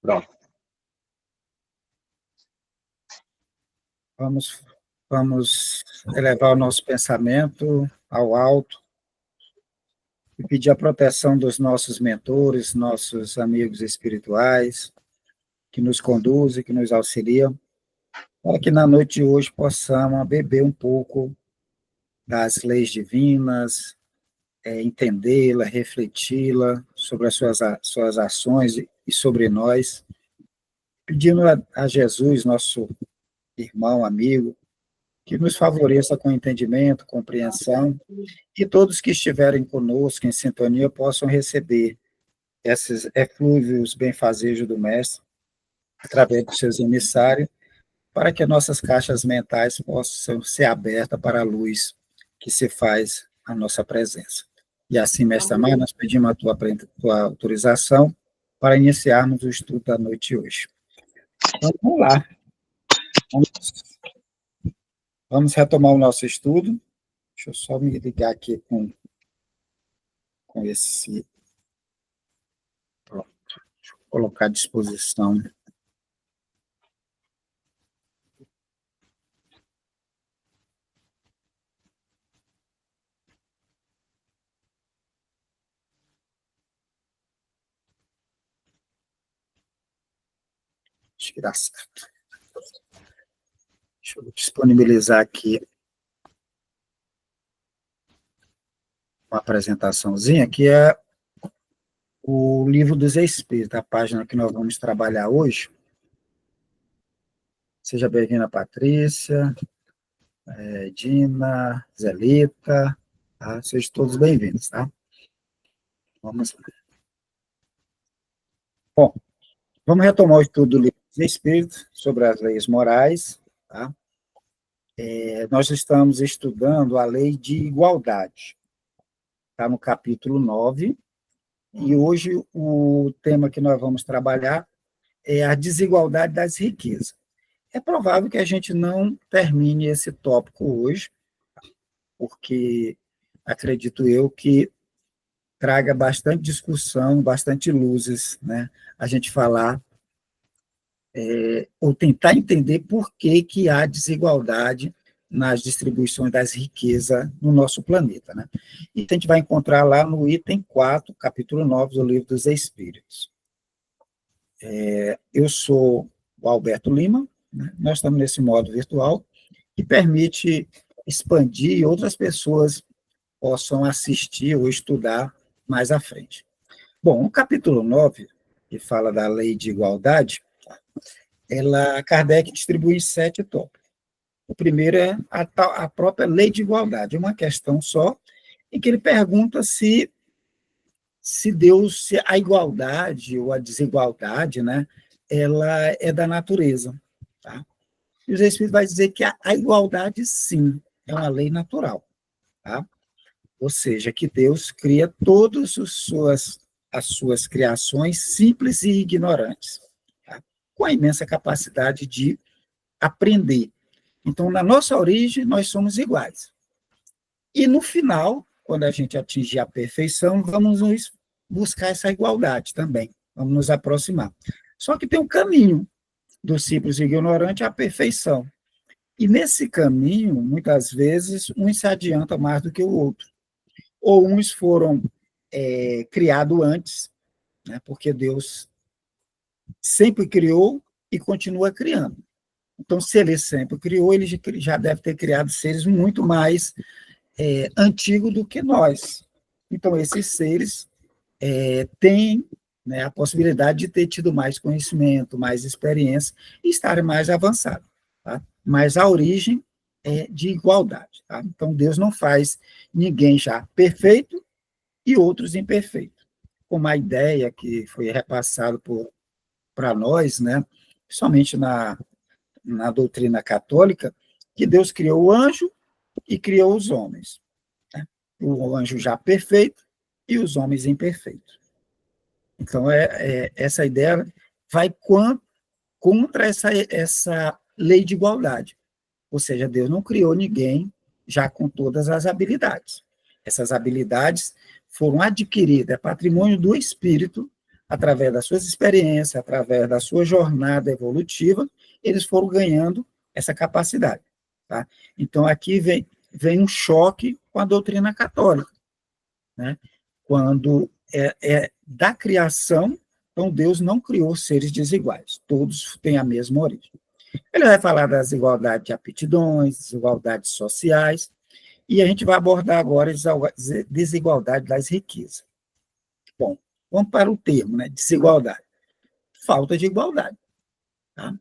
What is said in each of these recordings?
Pronto. Vamos elevar o nosso pensamento ao alto e pedir a proteção dos nossos mentores, nossos amigos espirituais, que nos conduzem, que nos auxiliam, para que na noite de hoje possamos beber um pouco das leis divinas, entendê-la, refleti-la sobre as suas ações e sobre nós, pedindo a Jesus, nosso irmão, amigo, que nos favoreça com entendimento, compreensão, e todos que estiverem conosco em sintonia possam receber esses eflúvios benfazejos do Mestre, através dos seus emissários, para que nossas caixas mentais possam ser abertas para a luz que se faz a nossa presença. E assim, Mestre amado, nós pedimos a tua autorização para iniciarmos o estudo da noite de hoje. Então, vamos lá. Vamos retomar o nosso estudo. Deixa eu só me ligar aqui com esse... Pronto. Deixa eu colocar à disposição. Acho que dá certo. Deixa eu disponibilizar aqui uma apresentaçãozinha, que é o Livro dos Espíritos, a página que nós vamos trabalhar hoje. Seja bem-vinda, Patrícia, Dina, Zelita, tá? Sejam todos bem-vindos, tá? Vamos lá. Bom, vamos retomar o estudo do Livro dos Espíritos sobre as leis morais, tá? Nós estamos estudando a lei de igualdade, está no capítulo 9, e hoje o tema que nós vamos trabalhar é a desigualdade das riquezas. É provável que a gente não termine esse tópico hoje, porque acredito eu que traga bastante discussão, bastante luzes, né? A gente falar, ou tentar entender por que há desigualdade nas distribuições das riquezas no nosso planeta, né? E a gente vai encontrar lá no item 4, capítulo 9 do Livro dos Espíritos. Eu sou o Alberto Lima, né? Nós estamos nesse modo virtual, que permite expandir e outras pessoas possam assistir ou estudar mais à frente. Bom, o capítulo 9, que fala da lei de igualdade, Kardec distribui em 7 tópicos. O primeiro é a própria lei de igualdade, uma questão só, em que ele pergunta se a igualdade ou a desigualdade, né, ela é da natureza. Tá? E os Espíritos vai dizer que a igualdade, sim, é uma lei natural. Tá? Ou seja, que Deus cria todas as suas criações simples e ignorantes, tá? Com a imensa capacidade de aprender. Então, na nossa origem, nós somos iguais. E no final, quando a gente atingir a perfeição, vamos nos buscar essa igualdade também, vamos nos aproximar. Só que tem um caminho do simples e ignorante à perfeição. E nesse caminho, muitas vezes, um se adianta mais do que o outro. Ou uns foram criados antes, né, porque Deus sempre criou e continua criando. Então, se ele sempre criou, ele já deve ter criado seres muito mais antigos do que nós. Então, esses seres têm, né, a possibilidade de ter tido mais conhecimento, mais experiência e estarem mais avançados. Tá? Mas a origem é de igualdade. Tá? Então, Deus não faz ninguém já perfeito e outros imperfeitos. Como a ideia que foi repassada para nós, né, somente na doutrina católica, que Deus criou o anjo e criou os homens. Né? O anjo já perfeito e os homens imperfeitos. Então, essa ideia vai contra essa lei de igualdade. Ou seja, Deus não criou ninguém já com todas as habilidades. Essas habilidades foram adquiridas, é patrimônio do espírito, através das suas experiências, através da sua jornada evolutiva, eles foram ganhando essa capacidade. Tá? Então, aqui vem um choque com a doutrina católica, né? Quando da criação, então Deus não criou seres desiguais, todos têm a mesma origem. Ele vai falar das desigualdades de aptidões, desigualdades sociais, e a gente vai abordar agora a desigualdade das riquezas. Bom, vamos para o termo, né? Desigualdade. Falta de igualdade. Tá?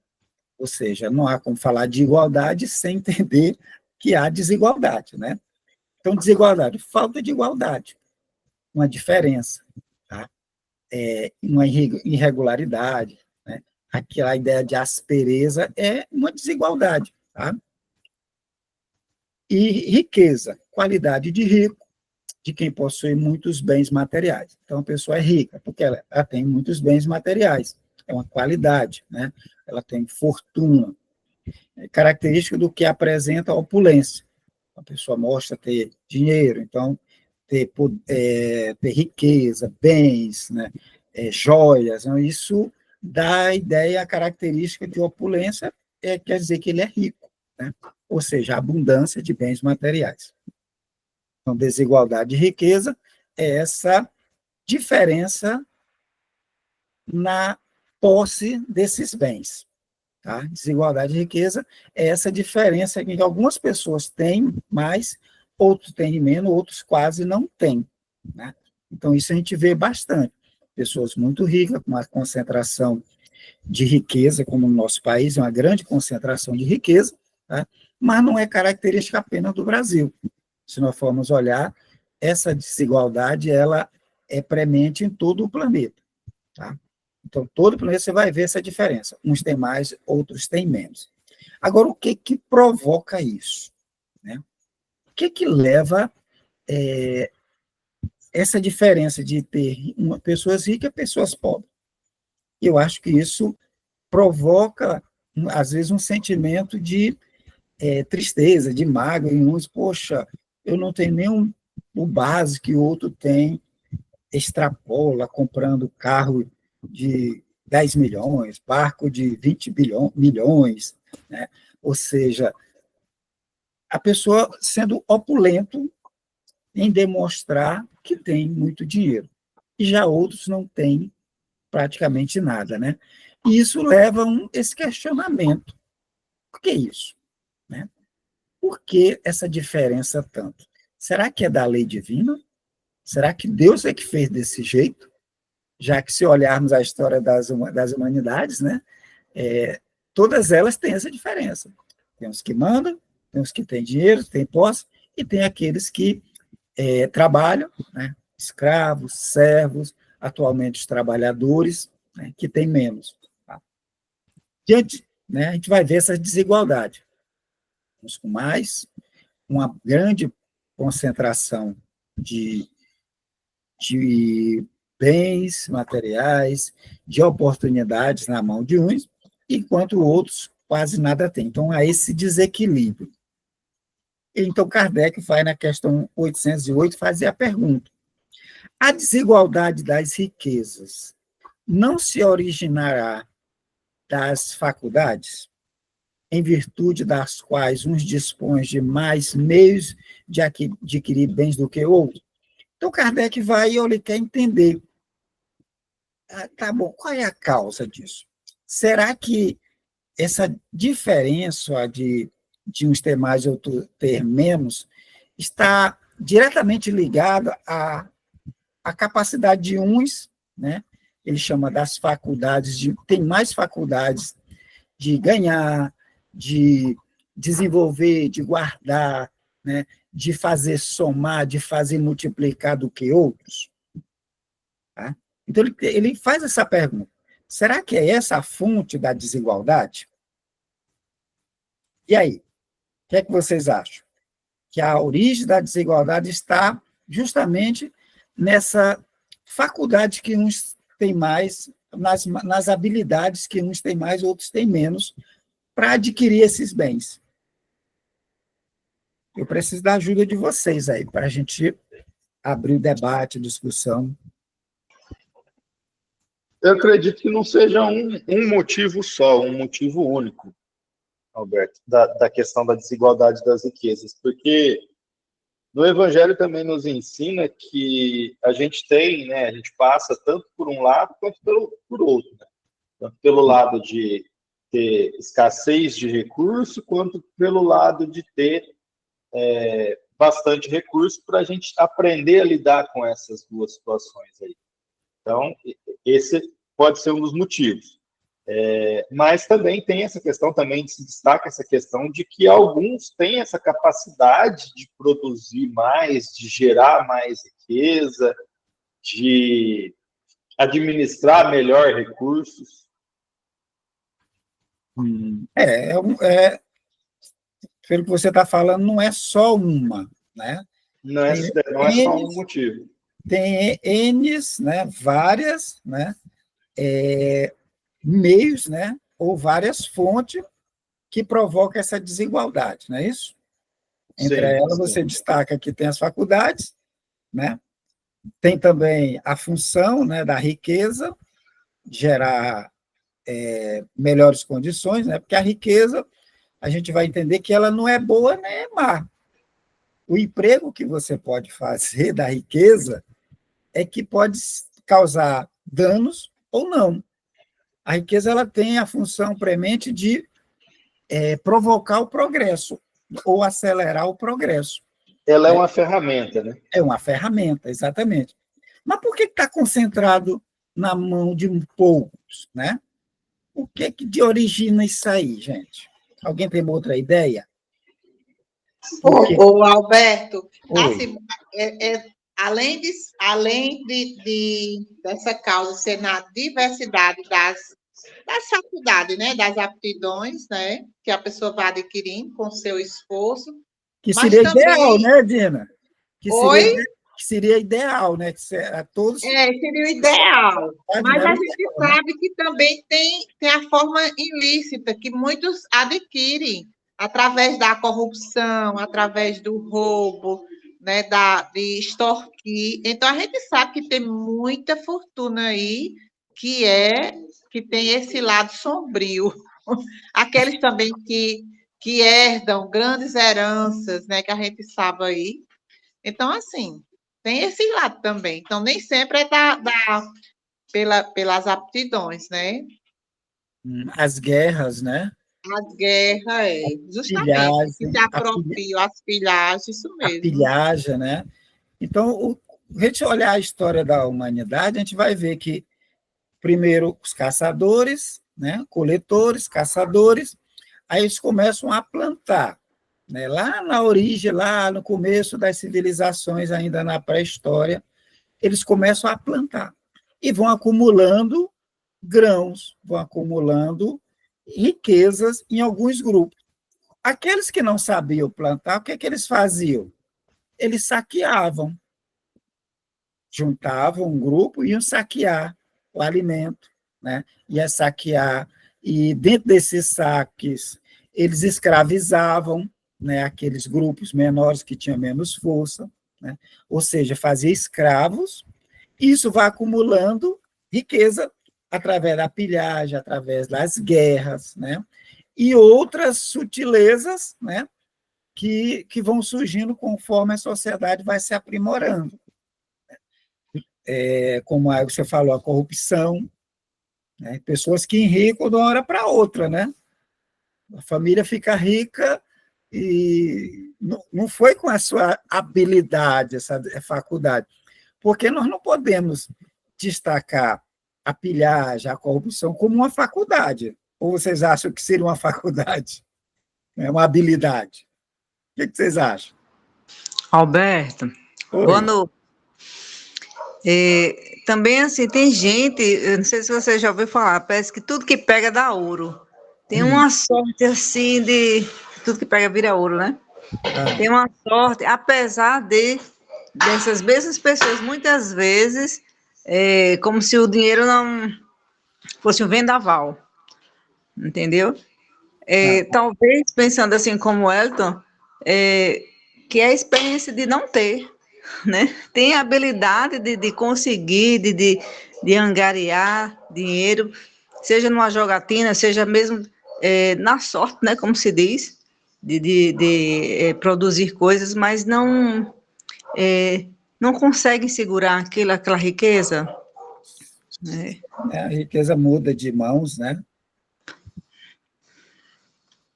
Ou seja, não há como falar de igualdade sem entender que há desigualdade, né? Então, desigualdade, falta de igualdade, uma diferença, tá? Uma irregularidade, né? Aquela ideia de aspereza é uma desigualdade, tá? E riqueza, qualidade de rico, de quem possui muitos bens materiais. Então, a pessoa é rica, porque ela tem muitos bens materiais, é uma qualidade, né? Ela tem fortuna, característica do que apresenta a opulência. A pessoa mostra ter dinheiro, então, ter riqueza, bens, né? Joias, então, isso dá a ideia, a característica de opulência, quer dizer que ele é rico, né? Ou seja, a abundância de bens materiais. Então, desigualdade de riqueza é essa diferença na posse desses bens. Tá? Desigualdade de riqueza é essa diferença que algumas pessoas têm mais, outros têm menos, outros quase não têm. Né? Então, isso a gente vê bastante. Pessoas muito ricas, com uma concentração de riqueza, como no nosso país, é uma grande concentração de riqueza, tá? Mas não é característica apenas do Brasil. Se nós formos olhar, essa desigualdade ela é premente em todo o planeta. Tá? Então, todo o planeta você vai ver essa diferença. Uns têm mais, outros têm menos. Agora, o que provoca isso? Né? O que leva essa diferença de ter pessoas ricas e pessoas pobres? Eu acho que isso provoca, às vezes, um sentimento de tristeza, de mágoa em uns. Poxa, eu não tenho nem o básico que o outro tem, extrapola comprando carro de 10 milhões, barco de 20 milhões, né? Ou seja, a pessoa sendo opulento em demonstrar que tem muito dinheiro. E já outros não têm praticamente nada, né? E isso leva a esse questionamento. Por que isso? Né? Por que essa diferença tanto? Será que é da lei divina? Será que Deus é que fez desse jeito? Já que se olharmos a história das humanidades, né, todas elas têm essa diferença. Tem os que mandam, tem os que têm dinheiro, têm posse, e tem aqueles que trabalham, né, escravos, servos, atualmente os trabalhadores, né, que têm menos. Tá? Diante, né, a gente vai ver essa desigualdade. Uns com mais, uma grande concentração de bens materiais, de oportunidades na mão de uns, enquanto outros quase nada têm. Então, há esse desequilíbrio. Então, Kardec faz na questão 808, fazia a pergunta: a desigualdade das riquezas não se originará das faculdades, em virtude das quais uns dispõem de mais meios de adquirir bens do que outros? Então, Kardec vai e ele quer entender. Tá bom, qual é a causa disso? Será que essa diferença de uns ter mais e outros ter menos está diretamente ligada à capacidade de uns, né? Ele chama das faculdades, tem mais faculdades de ganhar, de desenvolver, de guardar, né? De fazer somar, de fazer multiplicar do que outros? Tá? Então, ele faz essa pergunta. Será que é essa a fonte da desigualdade? E aí? O que é que vocês acham? Que a origem da desigualdade está justamente nessa faculdade que uns têm mais, nas habilidades que uns têm mais, outros têm menos, para adquirir esses bens. Eu preciso da ajuda de vocês aí, para a gente abrir o debate, a discussão. Eu acredito que não seja um motivo só, um motivo único, Alberto, da questão da desigualdade das riquezas, porque no Evangelho também nos ensina que a gente tem, né, a gente passa tanto por um lado quanto por outro, né? Tanto pelo lado de ter escassez de recurso, quanto pelo lado de ter bastante recurso para a gente aprender a lidar com essas duas situações aí. Então, esse pode ser um dos motivos. Mas também tem essa questão, também se destaca essa questão de que alguns têm essa capacidade de produzir mais, de gerar mais riqueza, de administrar melhor recursos. Pelo que você está falando, não é só uma, né? Não é só um motivo. Tem N's, né? Várias, né? Meios, né? Ou várias fontes que provocam essa desigualdade, não é isso? Entre elas, você destaca que tem as faculdades, né? Tem também a função, né, da riqueza, gerar melhores condições, né? Porque a riqueza, a gente vai entender que ela não é boa nem é má. O emprego que você pode fazer da riqueza é que pode causar danos ou não. A riqueza ela tem a função premente de provocar o progresso ou acelerar o progresso. Ela é uma ferramenta, né? É uma ferramenta, exatamente. Mas por que está concentrado na mão de poucos, né? O que origina isso aí, gente? Alguém tem outra ideia? Ô, Alberto, assim, além dessa causa ser na diversidade das faculdades, né, das aptidões, né, que a pessoa vai adquirindo com seu esforço. Que seria ideal, né, Dina? Que seria ideal, né? Que todos... seria o ideal. Mas a gente sabe que também tem a forma ilícita, que muitos adquirem através da corrupção, através do roubo, né, de extorquir. Então, a gente sabe que tem muita fortuna aí que tem esse lado sombrio. Aqueles também que herdam grandes heranças, né, que a gente sabe aí. Então, assim, tem esse lado também. Então, nem sempre é pelas aptidões, né? As guerras, né? As guerras, justamente, que se apropriam, as pilhagens, isso mesmo. A pilhagem, né? Então, a gente olhar a história da humanidade, a gente vai ver que, primeiro, os caçadores, né? Coletores, caçadores, aí eles começam a plantar, né? Lá na origem, lá no começo das civilizações, ainda na pré-história, eles começam a plantar e vão acumulando grãos, vão acumulando riquezas em alguns grupos. Aqueles que não sabiam plantar, o que eles faziam? Eles saqueavam, juntavam um grupo e iam saquear o alimento, né? Ia saquear, e dentro desses saques, eles escravizavam, né, aqueles grupos menores que tinham menos força, né? Ou seja, fazia escravos. Isso vai acumulando riqueza através da pilhagem, através das guerras, né? E outras sutilezas, né, que vão surgindo conforme a sociedade vai se aprimorando. Como você falou, a corrupção, né? Pessoas que enricam de uma hora para outra, né? A família fica rica e não foi com a sua habilidade, essa faculdade, porque nós não podemos destacar a pilhagem, a corrupção como uma faculdade. Ou vocês acham que seria uma faculdade? É uma habilidade? O que vocês acham? Alberto, boa noite. Também, assim, tem gente, eu não sei se você já ouviu falar, parece que tudo que pega dá ouro. Tem uma sorte, assim, de... Tudo que pega vira ouro, né? Tem uma sorte, apesar dessas mesmas pessoas, muitas vezes, como se o dinheiro não fosse um vendaval, entendeu? Talvez, pensando assim como o Elton, que é a experiência de não ter, né? Tem a habilidade de conseguir, de angariar dinheiro, seja numa jogatina, seja mesmo na sorte, né, como se diz, de produzir coisas, mas não conseguem segurar aquela riqueza. A riqueza muda de mãos, né?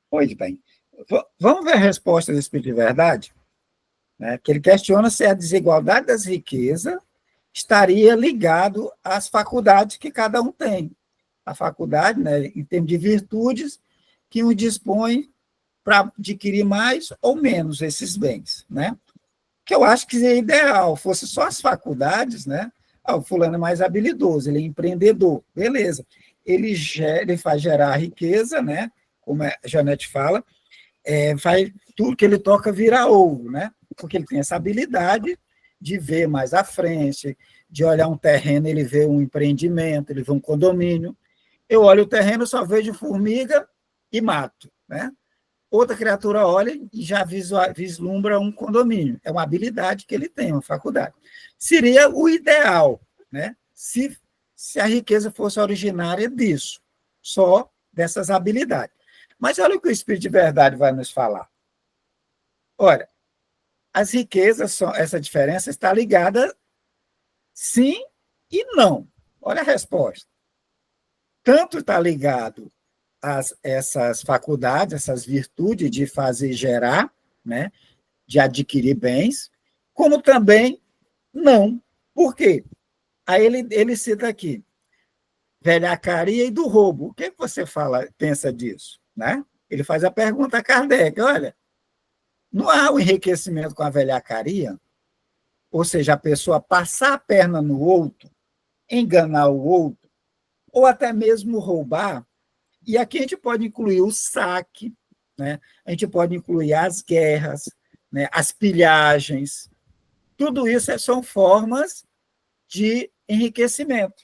Pois bem. Vamos ver a resposta do Espírito de Verdade? Né? Que ele questiona se a desigualdade das riquezas estaria ligado às faculdades que cada um tem. A faculdade, né, em termos de virtudes, que um dispõe para adquirir mais ou menos esses bens, né? Que eu acho que seria ideal, fosse só as faculdades, né? O fulano é mais habilidoso, ele é empreendedor, beleza. Ele faz gerar riqueza, né? Como a Janete fala, faz tudo que ele toca vira ouro, né? Porque ele tem essa habilidade de ver mais à frente, de olhar um terreno, ele vê um empreendimento, ele vê um condomínio. Eu olho o terreno, só vejo formiga e mato, né? Outra criatura olha e já vislumbra um condomínio. É uma habilidade que ele tem, uma faculdade. Seria o ideal, né? Se a riqueza fosse originária disso, só dessas habilidades. Mas olha o que o Espírito de Verdade vai nos falar. Olha, as riquezas, essa diferença está ligada sim e não. Olha a resposta. Tanto está ligado a essas faculdades, essas virtudes de fazer gerar, né, de adquirir bens, como também não. Por quê? Aí ele cita aqui, velhacaria e do roubo. O que você pensa disso? Né? Ele faz a pergunta a Kardec, olha, não há o enriquecimento com a velhacaria, ou seja, a pessoa passar a perna no outro, enganar o outro, ou até mesmo roubar. E aqui a gente pode incluir o saque, né? A gente pode incluir as guerras, né? As pilhagens. Tudo isso são formas de enriquecimento.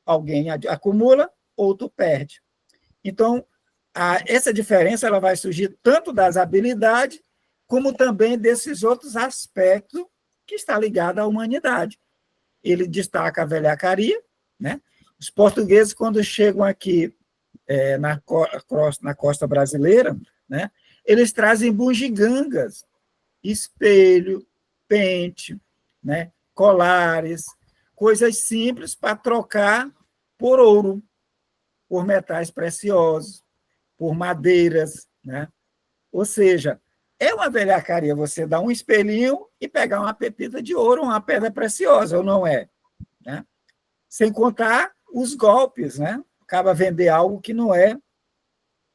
Alguém acumula, outro perde. Então, essa diferença ela vai surgir tanto das habilidades, como também desses outros aspectos que está ligado à humanidade. Ele destaca a velhacaria, né? Os portugueses, quando chegam aqui na costa brasileira, né, eles trazem bugigangas, espelho, pente, né, colares, coisas simples para trocar por ouro, por metais preciosos, por madeiras, né? Ou seja, é uma velhacaria você dar um espelhinho e pegar uma pepita de ouro, uma pedra preciosa, ou não é? Né? Sem contar os golpes, né? Acaba vender algo que não é,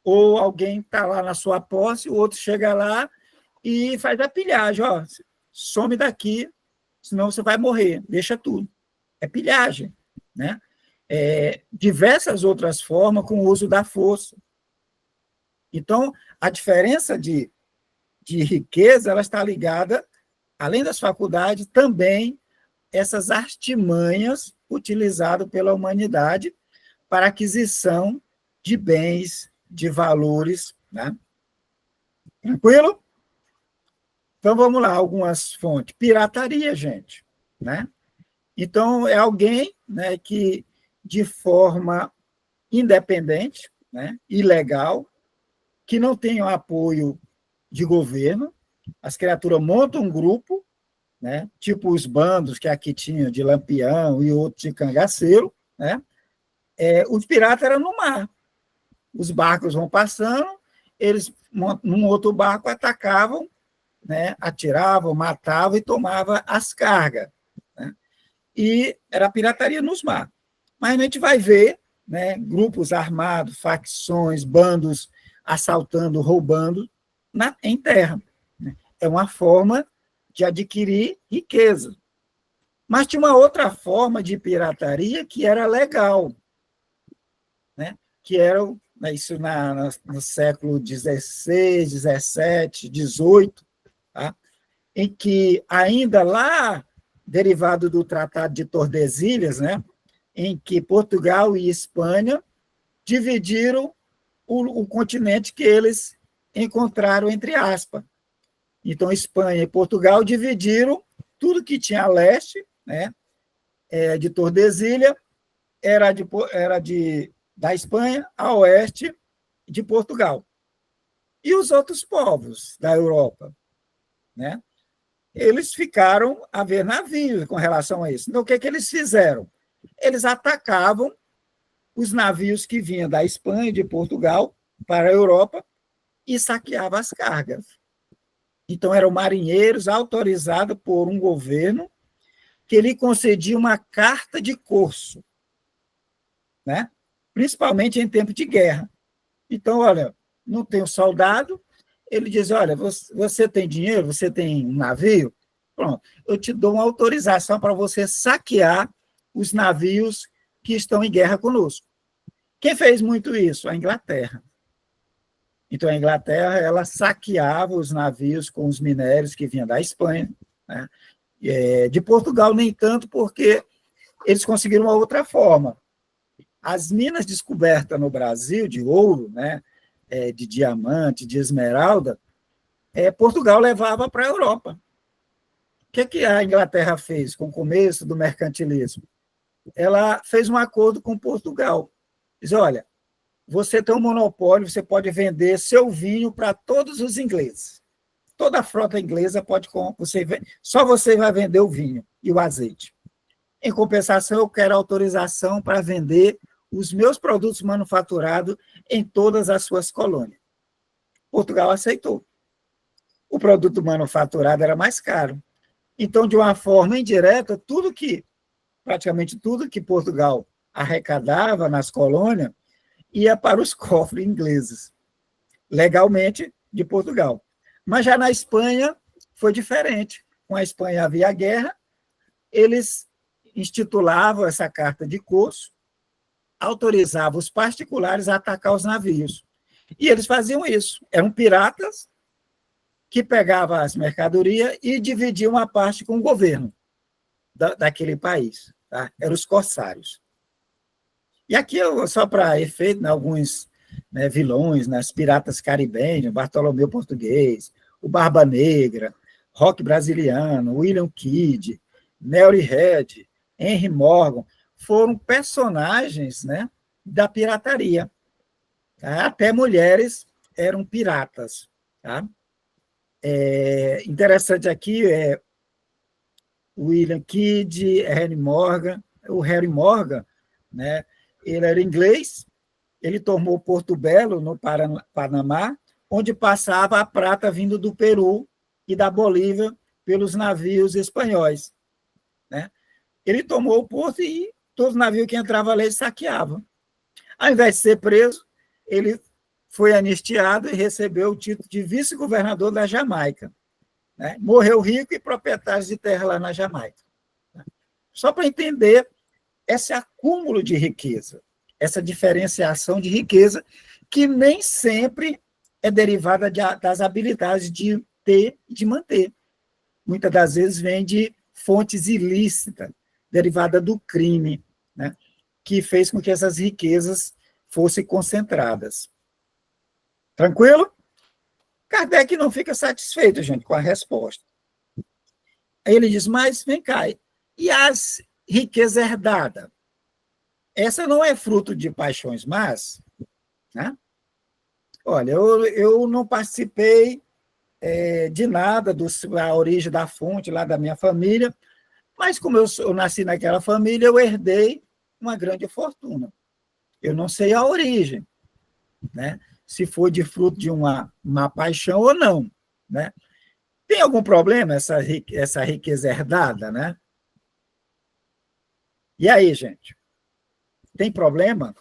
ou alguém está lá na sua posse, o outro chega lá e faz a pilhagem, ó, some daqui, senão você vai morrer, deixa tudo. É pilhagem, né? Diversas outras formas com o uso da força. Então, a diferença de riqueza ela está ligada, além das faculdades, também essas artimanhas utilizadas pela humanidade para aquisição de bens, de valores. Né? Tranquilo? Então, vamos lá, algumas fontes. Pirataria, gente. Né? Então, é alguém, né, que, de forma independente, né, ilegal, que não tem o apoio de governo, as criaturas montam um grupo, né, tipo os bandos que aqui tinham de Lampião e outros de cangaceiro, né? Os piratas eram no mar. Os barcos vão passando, eles, num outro barco, atacavam, né, atiravam, matavam e tomavam as cargas. Né? E era pirataria nos mares. Mas a gente vai ver, né, grupos armados, facções, bandos assaltando, roubando em terra. Né? É uma forma de adquirir riqueza. Mas tinha uma outra forma de pirataria que era legal, né? Que era isso no século XVI, XVII, XVIII, tá? Em que ainda lá, derivado do Tratado de Tordesilhas, né? Em que Portugal e Espanha dividiram o continente que eles encontraram, entre aspas. Então, Espanha e Portugal dividiram tudo que tinha a leste, né? de Tordesilhas era da Espanha a oeste de Portugal. E os outros povos da Europa, né? Eles ficaram a ver navios com relação a isso. Então, o que eles fizeram? Eles atacavam os navios que vinham da Espanha e de Portugal para a Europa e saqueavam as cargas. Então, eram marinheiros autorizados por um governo que lhe concedia uma carta de curso, né? Principalmente em tempo de guerra. Então, olha, não tem um soldado, ele diz, olha, você tem dinheiro, você tem um navio? Pronto, eu te dou uma autorização para você saquear os navios que estão em guerra conosco. Quem fez muito isso? A Inglaterra. Então, a Inglaterra, ela saqueava os navios com os minérios que vinham da Espanha, né? De Portugal, nem tanto, porque eles conseguiram uma outra forma. As minas descobertas no Brasil, de ouro, né? De diamante, de esmeralda, Portugal levava para a Europa. O que a Inglaterra fez com o começo do mercantilismo? Ela fez um acordo com Portugal. Diz, olha, você tem um monopólio, você pode vender seu vinho para todos os ingleses. Toda a frota inglesa pode... Só você vai vender o vinho e o azeite. Em compensação, eu quero autorização para vender os meus produtos manufaturados em todas as suas colônias. Portugal aceitou. O produto manufaturado era mais caro. Então, de uma forma indireta, praticamente tudo que Portugal arrecadava nas colônias ia para os cofres ingleses, legalmente de Portugal. Mas já na Espanha foi diferente. Com a Espanha havia guerra, eles institulavam essa carta de curso, autorizavam os particulares a atacar os navios. E eles faziam isso. Eram piratas que pegavam as mercadorias e dividiam uma parte com o governo daquele país. Tá? Eram os corsários. E aqui, só para efeito, né, alguns vilões, os piratas caribenhos, Bartolomeu Português, o Barba Negra, Rock Brasiliano, William Kidd, Mary Red, Henry Morgan, foram personagens, né, da pirataria. Tá? Até mulheres eram piratas. Tá? Interessante aqui William Kidd, Henry Morgan. O Henry Morgan, né, ele era inglês, ele tomou Porto Belo, no Panamá, onde passava a prata vindo do Peru e da Bolívia pelos navios espanhóis. Né? Ele tomou o porto e todo navio que entrava ali ele saqueava. Ao invés de ser preso, ele foi anistiado e recebeu o título de vice-governador da Jamaica. Né? Morreu rico e proprietário de terra lá na Jamaica. Só para entender esse acúmulo de riqueza, essa diferenciação de riqueza, que nem sempre é derivada das habilidades de ter e de manter. Muitas das vezes vem de fontes ilícitas, derivada do crime, né, que fez com que essas riquezas fossem concentradas. Tranquilo? Kardec não fica satisfeito, gente, com a resposta. Aí ele diz, mas vem cá, e as riquezas herdadas? Essa não é fruto de paixões más? Né? Olha, eu não participei de nada da origem da fonte lá da minha família, mas como eu nasci naquela família, eu herdei uma grande fortuna. Eu não sei a origem, né? Se foi de fruto de uma paixão ou não. Né? Tem algum problema essa riqueza herdada? Né? E aí, gente? Tem problema?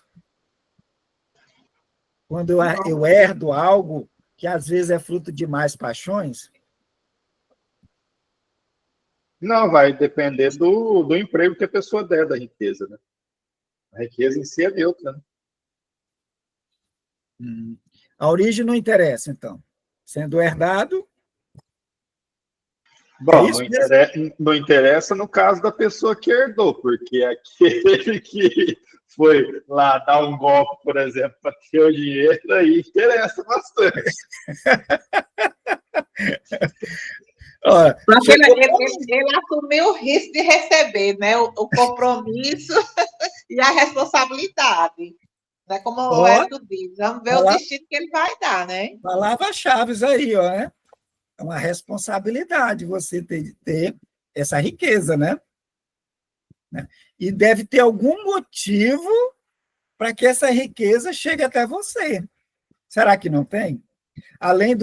Quando eu herdo algo que às vezes é fruto de mais paixões? Não, vai depender do emprego que a pessoa der da riqueza. Né? A riqueza em si é neutra. Né? A origem não interessa, então. Sendo herdado... Bom, não interessa no caso da pessoa que herdou, porque aquele que foi lá dar um golpe, por exemplo, para ter o dinheiro, aí interessa bastante. Olha, Porque ele assumiu o risco de receber, né? O compromisso e a responsabilidade. Né? Como o Hélio diz, vamos ver o destino que ele vai dar, né? Palavras-chave aí, ó, né? É uma responsabilidade você ter essa riqueza, né? E deve ter algum motivo para que essa riqueza chegue até você. Será que não tem? Além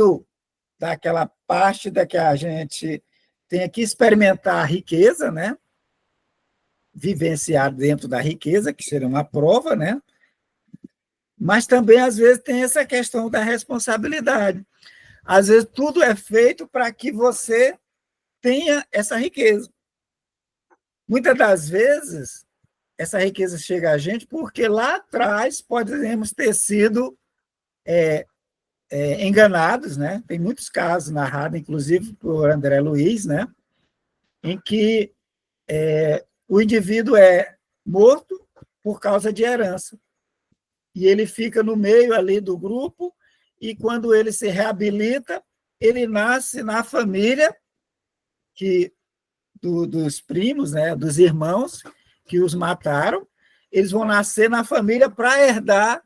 daquela parte da que a gente tem que experimentar a riqueza, né? Vivenciar dentro da riqueza, que seria uma prova, né? Mas também, às vezes, tem essa questão da responsabilidade. Às vezes, tudo é feito para que você tenha essa riqueza. Muitas das vezes, essa riqueza chega a gente porque lá atrás podemos ter sido enganados, né? Tem muitos casos narrados, inclusive por André Luiz, né? Em que o indivíduo é morto por causa de herança. E ele fica no meio ali do grupo, e quando ele se reabilita, ele nasce na família dos primos, né? Dos irmãos que os mataram, eles vão nascer na família para herdar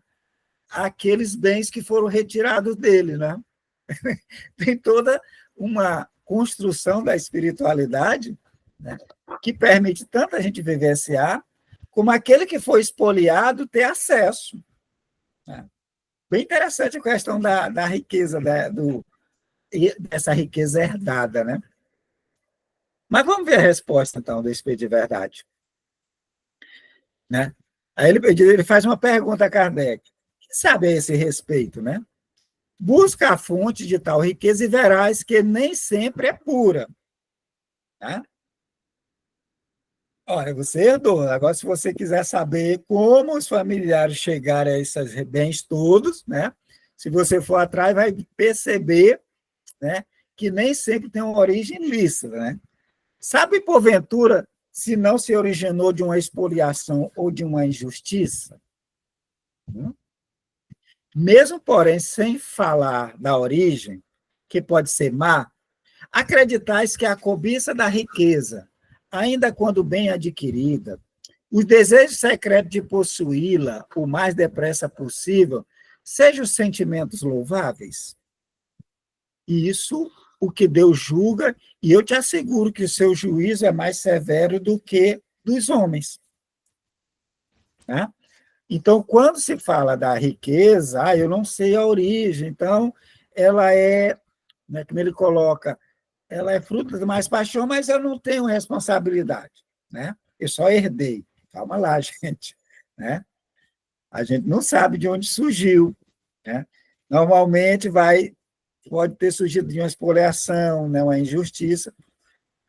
aqueles bens que foram retirados dele, né? Tem toda uma construção da espiritualidade, né, que permite tanto a gente vivenciar, como aquele que foi expoliado ter acesso. Né? Bem interessante a questão da riqueza, dessa riqueza herdada, né? Mas vamos ver a resposta, então, do Espírito de Verdade. Né? Aí ele faz uma pergunta a Kardec. O que sabe a esse respeito, né? Busca a fonte de tal riqueza e verás que nem sempre é pura. Tá? Olha, você herdou. Agora, se você quiser saber como os familiares chegaram a esses bens todos, né? Se você for atrás, vai perceber, né, que nem sempre tem uma origem lícita. Né? Sabe, porventura, se não se originou de uma expoliação ou de uma injustiça? Mesmo, porém, sem falar da origem, que pode ser má, acreditais que a cobiça da riqueza, ainda quando bem adquirida, os desejos secretos de possuí-la o mais depressa possível, sejam os sentimentos louváveis? Isso o que Deus julga, e eu te asseguro que o seu juízo é mais severo do que dos homens. Né? Então, quando se fala da riqueza, eu não sei a origem, então ela é, né, como ele coloca, ela é fruto de mais paixão, mas eu não tenho responsabilidade, né? Eu só herdei. Calma lá, gente. Né? A gente não sabe de onde surgiu. Né? Normalmente pode ter surgido de uma expoliação, né, uma injustiça,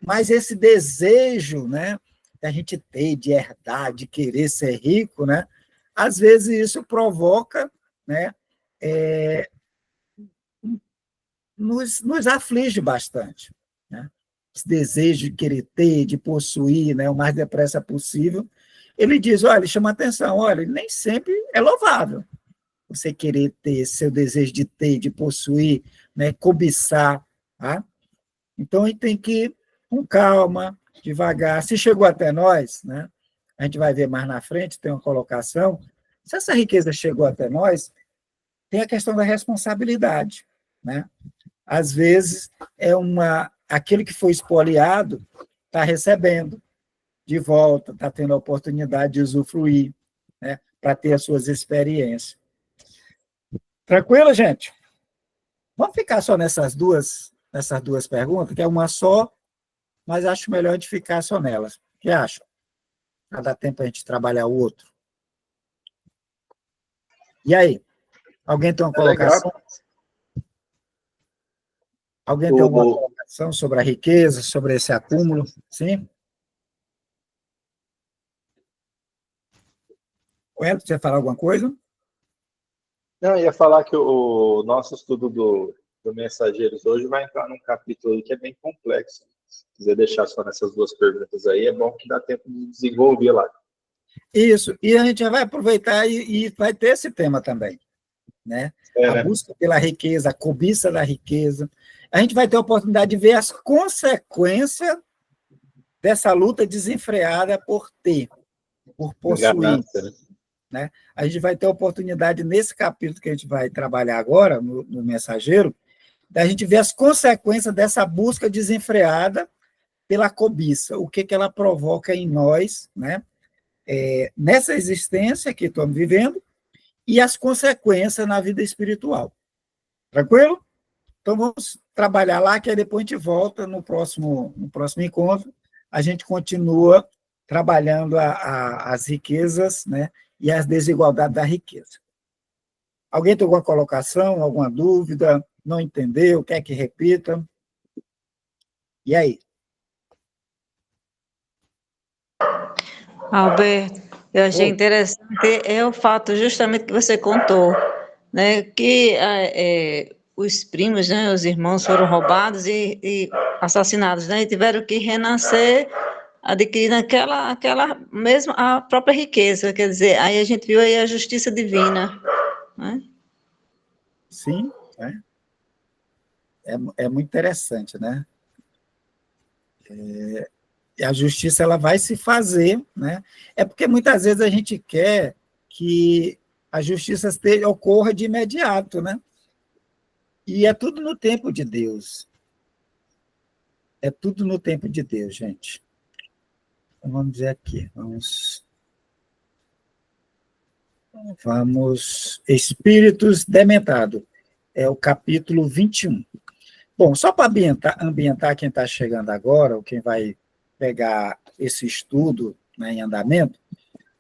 mas esse desejo, né, que a gente tem de herdar, de querer ser rico, né, às vezes isso provoca, né, nos aflige bastante. Né? Esse desejo de querer ter, de possuir, né, o mais depressa possível. Ele diz, olha, chama atenção, olha, nem sempre é louvável você querer ter, seu desejo de ter, de possuir, né, cobiçar. Tá? Então, a gente tem que ir com calma, devagar. Se chegou até nós, né, a gente vai ver mais na frente, tem uma colocação, se essa riqueza chegou até nós, tem a questão da responsabilidade. Né? Às vezes, aquele que foi expoliado está recebendo de volta, está tendo a oportunidade de usufruir, né, para ter as suas experiências. Tranquilo, gente? Vamos ficar só nessas duas perguntas, que é uma só, mas acho melhor a gente ficar só nelas. O que acha? Para dar tempo a gente trabalhar o outro. E aí? Alguém tem uma colocação? Alguém tem alguma colocação sobre a riqueza, sobre esse acúmulo? Sim? Hélio, você ia falar alguma coisa? Não, eu ia falar que o nosso estudo do Mensageiros hoje vai entrar num capítulo aí que é bem complexo. Se quiser deixar só nessas duas perguntas aí, é bom que dá tempo de desenvolver lá. Isso, e a gente já vai aproveitar e vai ter esse tema também. Né? A busca pela riqueza, a cobiça da riqueza. a gente vai ter a oportunidade de ver as consequências dessa luta desenfreada por possuir. Né? A gente vai ter a oportunidade, nesse capítulo que a gente vai trabalhar agora, no Mensageiro, da gente ver as consequências dessa busca desenfreada pela cobiça, o que ela provoca em nós, né? Nessa existência que estamos vivendo, e as consequências na vida espiritual. Tranquilo? Então, vamos trabalhar lá, que aí depois a gente volta no próximo encontro, a gente continua trabalhando as riquezas, né, e as desigualdades da riqueza. Alguém tem alguma colocação, alguma dúvida? Não entendeu? Quer que repita? E aí? Alberto, eu achei interessante o fato justamente que você contou, né, que os primos, né, os irmãos foram roubados e assassinados, né, e tiveram que renascer adquirindo aquela mesma, a própria riqueza, quer dizer, aí a gente viu aí a justiça divina, né? Sim, é muito interessante, né? E a justiça ela vai se fazer, né? É porque muitas vezes a gente quer que a justiça ocorra de imediato, né? E é tudo no tempo de Deus. É tudo no tempo de Deus, gente. Então, vamos dizer aqui, vamos Espíritos Dementados, é o capítulo 21. Bom, só para ambientar quem está chegando agora, ou quem vai pegar esse estudo, né, em andamento,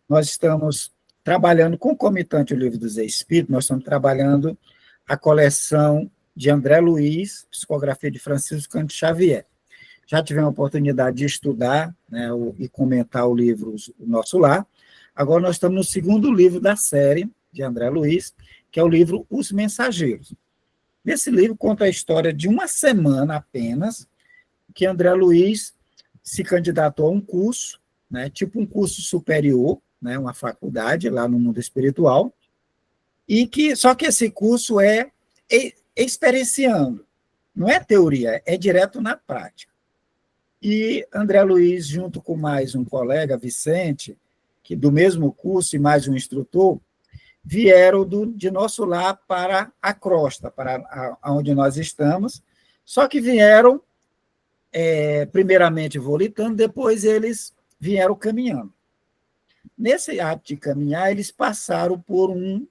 nós estamos trabalhando concomitante o Livro dos Espíritos, nós estamos trabalhando a coleção de André Luiz, psicografia de Francisco Cândido Xavier. Já tivemos a oportunidade de estudar, né, e comentar o livro O Nosso Lar. Agora nós estamos no segundo livro da série de André Luiz, que é o livro Os Mensageiros. Nesse livro conta a história de uma semana apenas, que André Luiz se candidatou a um curso, né, tipo um curso superior, né, uma faculdade lá no mundo espiritual, só que esse curso é experienciando, não é teoria, é direto na prática. E André Luiz, junto com mais um colega, Vicente, que do mesmo curso e mais um instrutor, vieram de Nosso Lar para a Crosta, para onde nós estamos, só que vieram, primeiramente volitando, depois eles vieram caminhando. Nesse ato de caminhar, eles passaram por um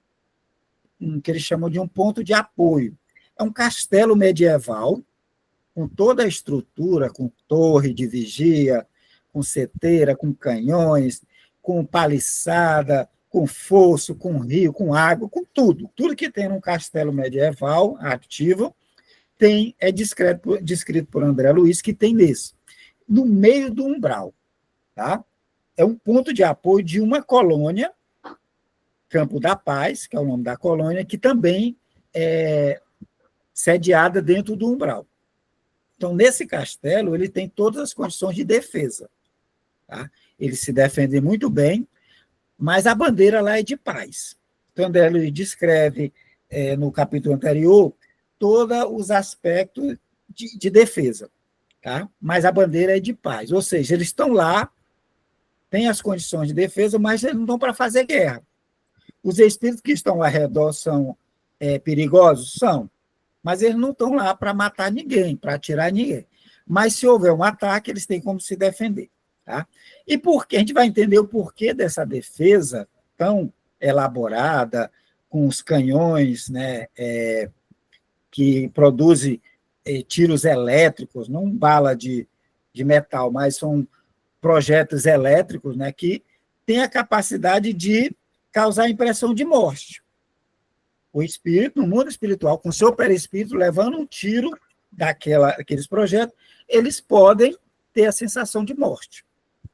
que eles chamam de um ponto de apoio. É um castelo medieval, com toda a estrutura, com torre de vigia, com seteira, com canhões, com paliçada, com fosso, com rio, com água, com tudo. Tudo que tem num castelo medieval ativo é descrito por André Luiz, que tem nesse. No meio do umbral. Tá? É um ponto de apoio de uma colônia, Campo da Paz, que é o nome da colônia, que também é sediada dentro do umbral. Então, nesse castelo, ele tem todas as condições de defesa. Tá? Ele se defende muito bem, mas a bandeira lá é de paz. Então, André Luiz descreve, no capítulo anterior, todos os aspectos de defesa. Tá? Mas a bandeira é de paz. Ou seja, eles estão lá, têm as condições de defesa, mas eles não estão para fazer guerra. Os espíritos que estão ao redor são perigosos? São. Mas eles não estão lá para matar ninguém, para atirar ninguém. Mas se houver um ataque, eles têm como se defender. Tá? E por quê? A gente vai entender o porquê dessa defesa tão elaborada, com os canhões, né, que produzem tiros elétricos, não bala de metal, mas são projéteis elétricos, né, que têm a capacidade de causar impressão de morte. O espírito, no mundo espiritual, com seu perispírito, levando um tiro daqueles projetos, eles podem ter a sensação de morte.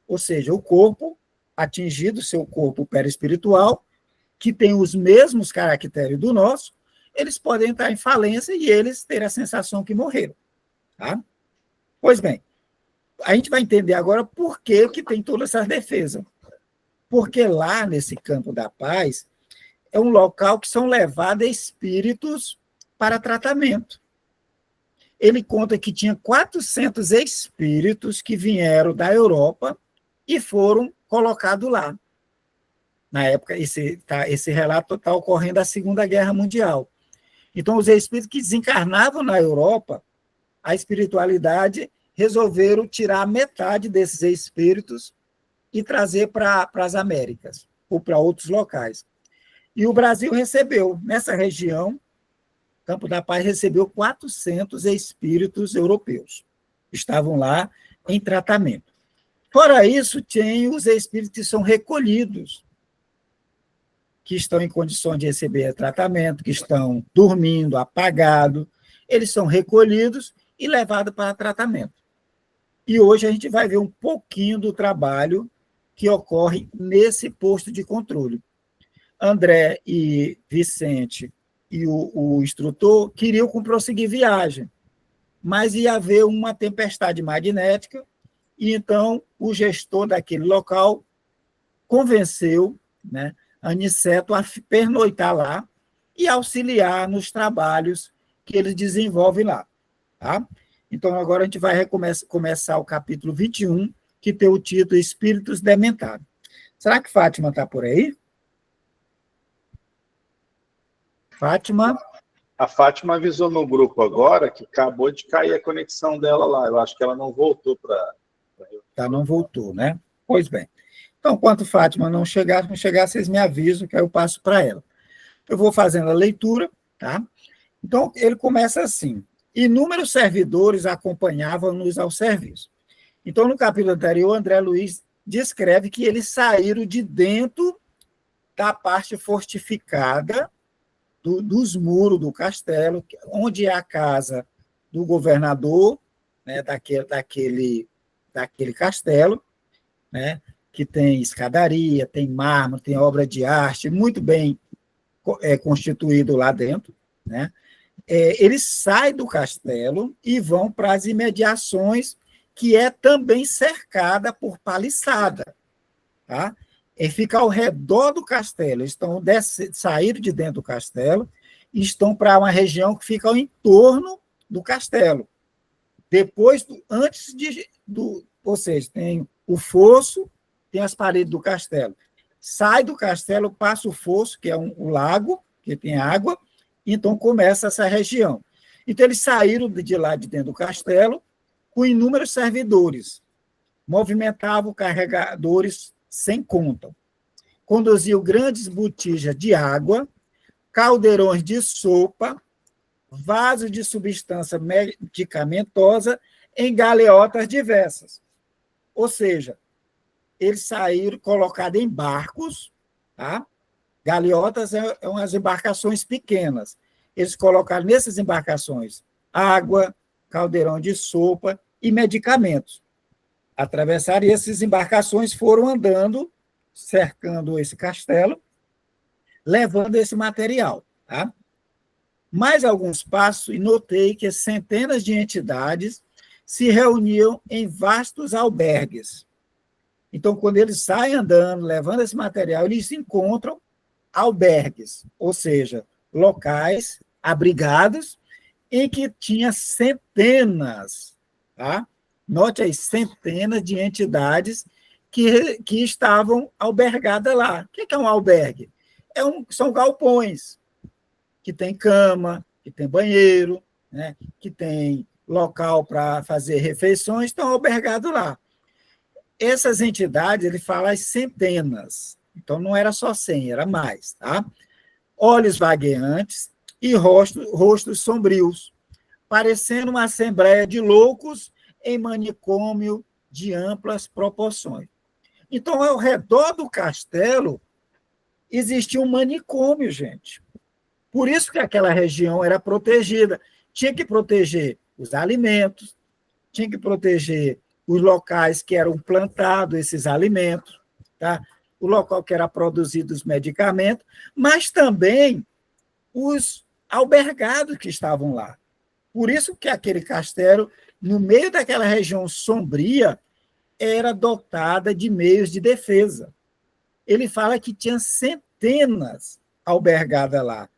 Ou seja, o corpo atingido, seu corpo perispiritual, que tem os mesmos caracteres do nosso, eles podem entrar em falência e eles terem a sensação que morreram. Tá? Pois bem, a gente vai entender agora por que tem todas essas defesas. Porque lá, nesse campo da paz, é um local que são levados espíritos para tratamento. ele conta que tinha 400 espíritos que vieram da Europa e foram colocados lá. Na época, esse relato está ocorrendo a Segunda Guerra Mundial. Então, os espíritos que desencarnavam na Europa, a espiritualidade resolveram tirar metade desses espíritos e trazer para as Américas, ou para outros locais. E o Brasil recebeu, nessa região, Campo da Paz recebeu 400 espíritos europeus. Estavam lá em tratamento. Fora isso, tem os espíritos que são recolhidos, que estão em condições de receber tratamento, que estão dormindo, apagados. Eles são recolhidos e levados para tratamento. E hoje a gente vai ver um pouquinho do trabalho que ocorre nesse posto de controle. André e Vicente e o instrutor queriam prosseguir viagem, mas ia haver uma tempestade magnética, e então o gestor daquele local convenceu, né, Aniceto a pernoitar lá e auxiliar nos trabalhos que eles desenvolvem lá. Tá? Então, agora a gente vai começar o capítulo 21, que tem o título Espíritos Dementados. Será que Fátima está por aí? Fátima? A Fátima avisou no grupo agora que acabou de cair a conexão dela lá. Eu acho que ela não voltou para... Tá, não voltou, né? Pois bem. Então, enquanto Fátima não chegar, vocês me avisam que aí eu passo para ela. Eu vou fazendo a leitura, tá? Então, ele começa assim: inúmeros servidores acompanhavam-nos ao serviço. Então, no capítulo anterior, André Luiz descreve que eles saíram de dentro da parte fortificada dos muros do castelo, onde é a casa do governador, né, daquele castelo, né, que tem escadaria, tem mármore, tem obra de arte, muito bem constituído lá dentro, né? Eles saem do castelo e vão para as imediações, que é também cercada por paliçada, tá? E fica ao redor do castelo. Estão saíram de dentro do castelo e estão para uma região que fica ao entorno do castelo. Depois, ou seja, tem o fosso, tem as paredes do castelo. Sai do castelo, passa o fosso, que é um lago, que tem água, e então começa essa região. Então, eles saíram de lá de dentro do castelo com inúmeros servidores, movimentavam carregadores sem conta, conduziam grandes botijas de água, caldeirões de sopa, vasos de substância medicamentosa em galeotas diversas. Ou seja, eles saíram colocados em barcos, tá? Galeotas são umas embarcações pequenas. Eles colocaram nessas embarcações água, caldeirão de sopa e medicamentos. Atravessaram, e essas embarcações foram andando, cercando esse castelo, levando esse material. Tá? Mais alguns passos, e notei que centenas de entidades se reuniam em vastos albergues. Então, quando eles saem andando, levando esse material, eles encontram albergues, ou seja, locais abrigados, em que tinha centenas, tá? Note aí, centenas de entidades que estavam albergadas lá. O que é um albergue? São galpões, que tem cama, que tem banheiro, né? Que tem local para fazer refeições, estão albergados lá. Essas entidades, ele fala as centenas, então não era só 100, era mais, tá? Olhos vagueantes e rostos sombrios, parecendo uma assembleia de loucos em manicômio de amplas proporções. Então, ao redor do castelo, existia um manicômio, gente. Por isso que aquela região era protegida. Tinha que proteger os alimentos, tinha que proteger os locais que eram plantados esses alimentos, tá? O local que era produzido os medicamentos, mas também os albergados que estavam lá. Por isso que aquele castelo, no meio daquela região sombria, era dotada de meios de defesa. Ele fala que tinha centenas albergadas lá,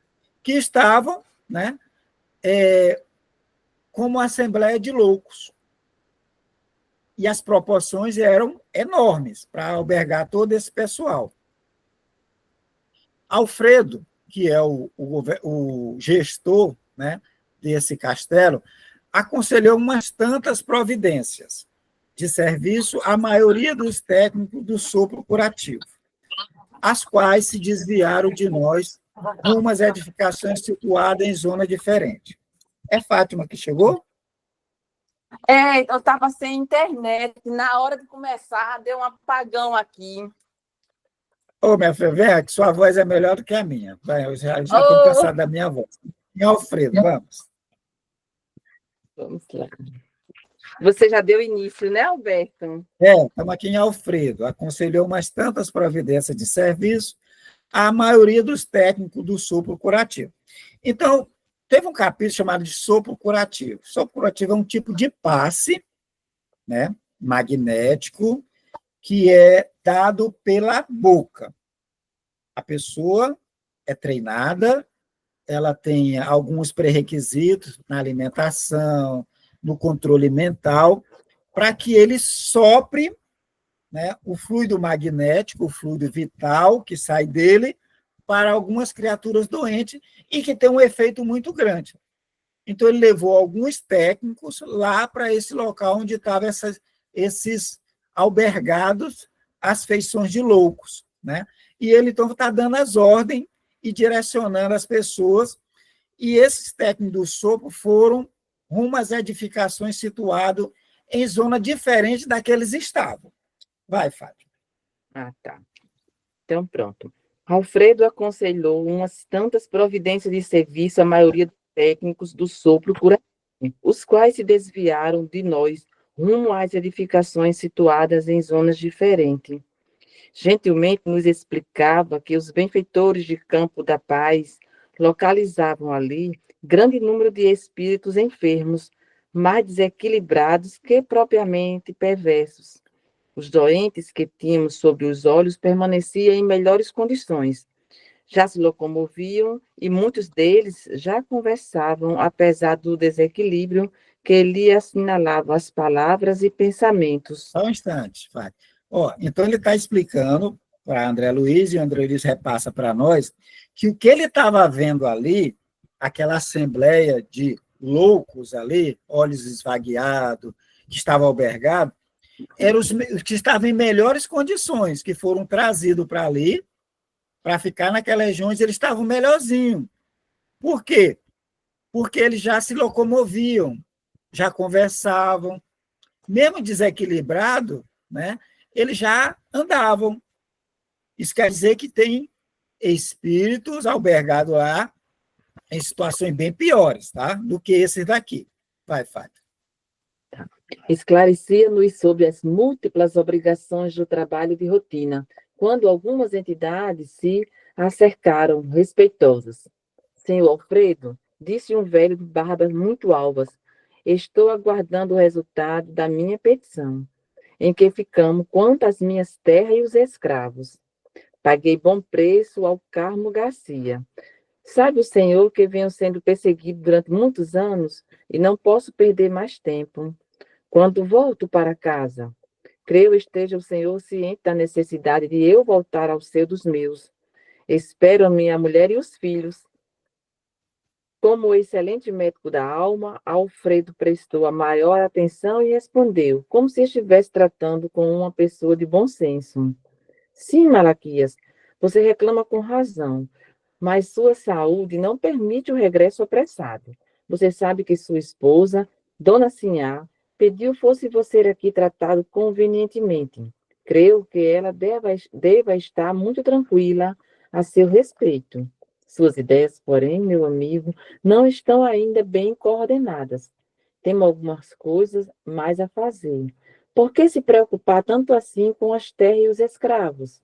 que estavam, né, como uma assembleia de loucos. E as proporções eram enormes para albergar todo esse pessoal. Alfredo, que é o gestor, né, desse castelo, aconselhou umas tantas providências de serviço à maioria dos técnicos do sopro curativo, as quais se desviaram de nós rumo às edificações situadas em zona diferente. É Fátima que chegou? Eu estava sem internet. Na hora de começar, deu um apagão aqui. Ô, minha filha, vem, que sua voz é melhor do que a minha. Vai, eu já estou cansado da minha voz. E Alfredo, vamos. Vamos lá. Você já deu início, né, Alberto? Estamos aqui em Alfredo. Aconselhou umas tantas providências de serviço à maioria dos técnicos do sopro curativo. Então, teve um capítulo chamado de sopro curativo. Sopro curativo é um tipo de passe, né, magnético, que é dado pela boca. A pessoa é treinada, ela tem alguns pré-requisitos na alimentação, no controle mental, para que ele sopre, né, o fluido magnético, o fluido vital que sai dele, para algumas criaturas doentes e que tem um efeito muito grande. Então, ele levou alguns técnicos lá para esse local onde estavam esses albergados às feições de loucos, né? E ele, então, está dando as ordens e direcionando as pessoas, e esses técnicos do sopro foram rumo às edificações situadas em zona diferente da que eles estavam. Vai, Fátima. Tá. Então, pronto. Alfredo aconselhou umas tantas providências de serviço à maioria dos técnicos do sopro curativo, os quais se desviaram de nós rumo às edificações situadas em zonas diferentes. Gentilmente nos explicava que os benfeitores de Campo da Paz localizavam ali grande número de espíritos enfermos, mais desequilibrados que propriamente perversos. Os doentes que tínhamos sob os olhos permaneciam em melhores condições. Já se locomoviam e muitos deles já conversavam, apesar do desequilíbrio que lhe assinalava as palavras e pensamentos. Só um instante, Fátima. Então, ele está explicando para André Luiz, e o André Luiz repassa para nós, que o que ele estava vendo ali, aquela assembleia de loucos ali, olhos esvagueados, que estavam albergados, eram os que estavam em melhores condições, que foram trazidos para ali, para ficar naquelas regiões, eles estavam melhorzinhos. Por quê? Porque eles já se locomoviam, já conversavam, mesmo desequilibrado, né, eles já andavam. Isso quer dizer que tem espíritos albergados lá em situações bem piores, tá, do que esses daqui. Vai, Fátima. Esclarecia-nos sobre as múltiplas obrigações do trabalho de rotina, quando algumas entidades se acercaram respeitosas. Senhor Alfredo, disse um velho de barbas muito alvas, estou aguardando o resultado da minha petição, em que ficamos quanto às minhas terras e os escravos. Paguei bom preço ao Carmo Garcia. Sabe o senhor que venho sendo perseguido durante muitos anos e não posso perder mais tempo. Quando volto para casa, creio esteja o senhor ciente da necessidade de eu voltar ao seio dos meus. Espero a minha mulher e os filhos. Como o excelente médico da alma, Alfredo prestou a maior atenção e respondeu, como se estivesse tratando com uma pessoa de bom senso. Sim, Malaquias, você reclama com razão, mas sua saúde não permite o regresso apressado. Você sabe que sua esposa, Dona Sinhá, pediu fosse você aqui tratado convenientemente. Creio que ela deva estar muito tranquila a seu respeito. Suas ideias, porém, meu amigo, não estão ainda bem coordenadas. Temos algumas coisas mais a fazer. Por que se preocupar tanto assim com as terras e os escravos?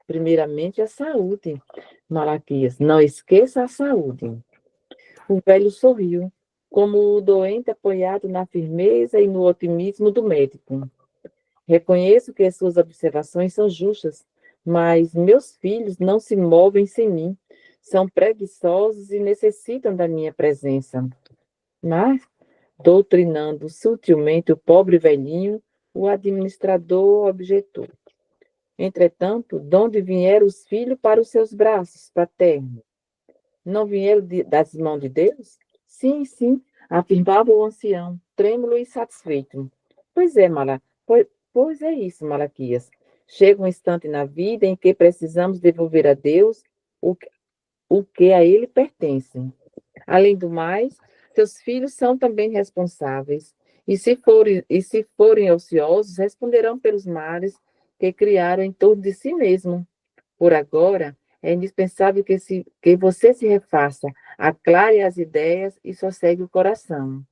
Primeiramente, a saúde. Malaquias, não esqueça a saúde. O velho sorriu, como o doente apoiado na firmeza e no otimismo do médico. Reconheço que as suas observações são justas, mas meus filhos não se movem sem mim. São preguiçosos e necessitam da minha presença. Mas doutrinando sutilmente o pobre velhinho, o administrador objetou. Entretanto, donde vieram os filhos para os seus braços paternos? Não vieram das mãos de Deus? Sim, sim, afirmava o ancião, trêmulo e satisfeito. Pois é, pois é isso, Malaquias. Chega um instante na vida em que precisamos devolver a Deus o que a ele pertence. Além do mais, seus filhos são também responsáveis, e se forem ociosos, responderão pelos males que criaram em torno de si mesmo. Por agora, é indispensável que você se refaça, aclare as ideias e sossegue o coração.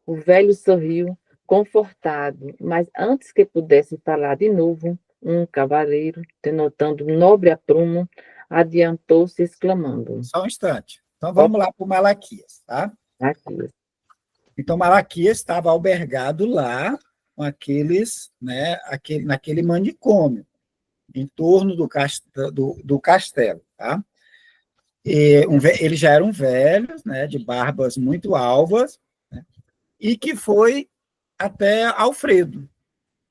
O velho sorriu, confortado, mas antes que pudesse falar de novo, um cavaleiro, denotando nobre aprumo, adiantou-se exclamando. Só um instante. Então, vamos lá para o Malaquias, tá? Malaquias. Então, Malaquias estava albergado lá com aqueles, né, naquele manicômio, em torno do castelo, tá? Eles já eram velhos, né, de barbas muito alvas, né, e que foi até Alfredo,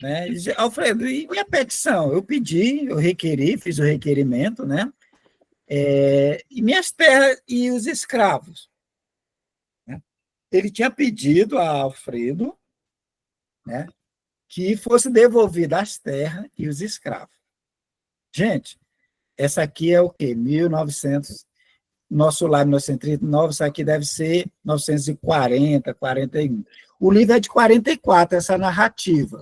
né? E disse, Alfredo, e minha petição? Eu pedi, eu requeri, fiz o requerimento, né? E minhas terras e os escravos, né? Ele tinha pedido a Alfredo, né, que fosse devolvida as terras e os escravos. Gente, essa aqui é o quê? 1900, nosso lar 1939, isso aqui deve ser 1940, 41. O livro é de 44, essa narrativa,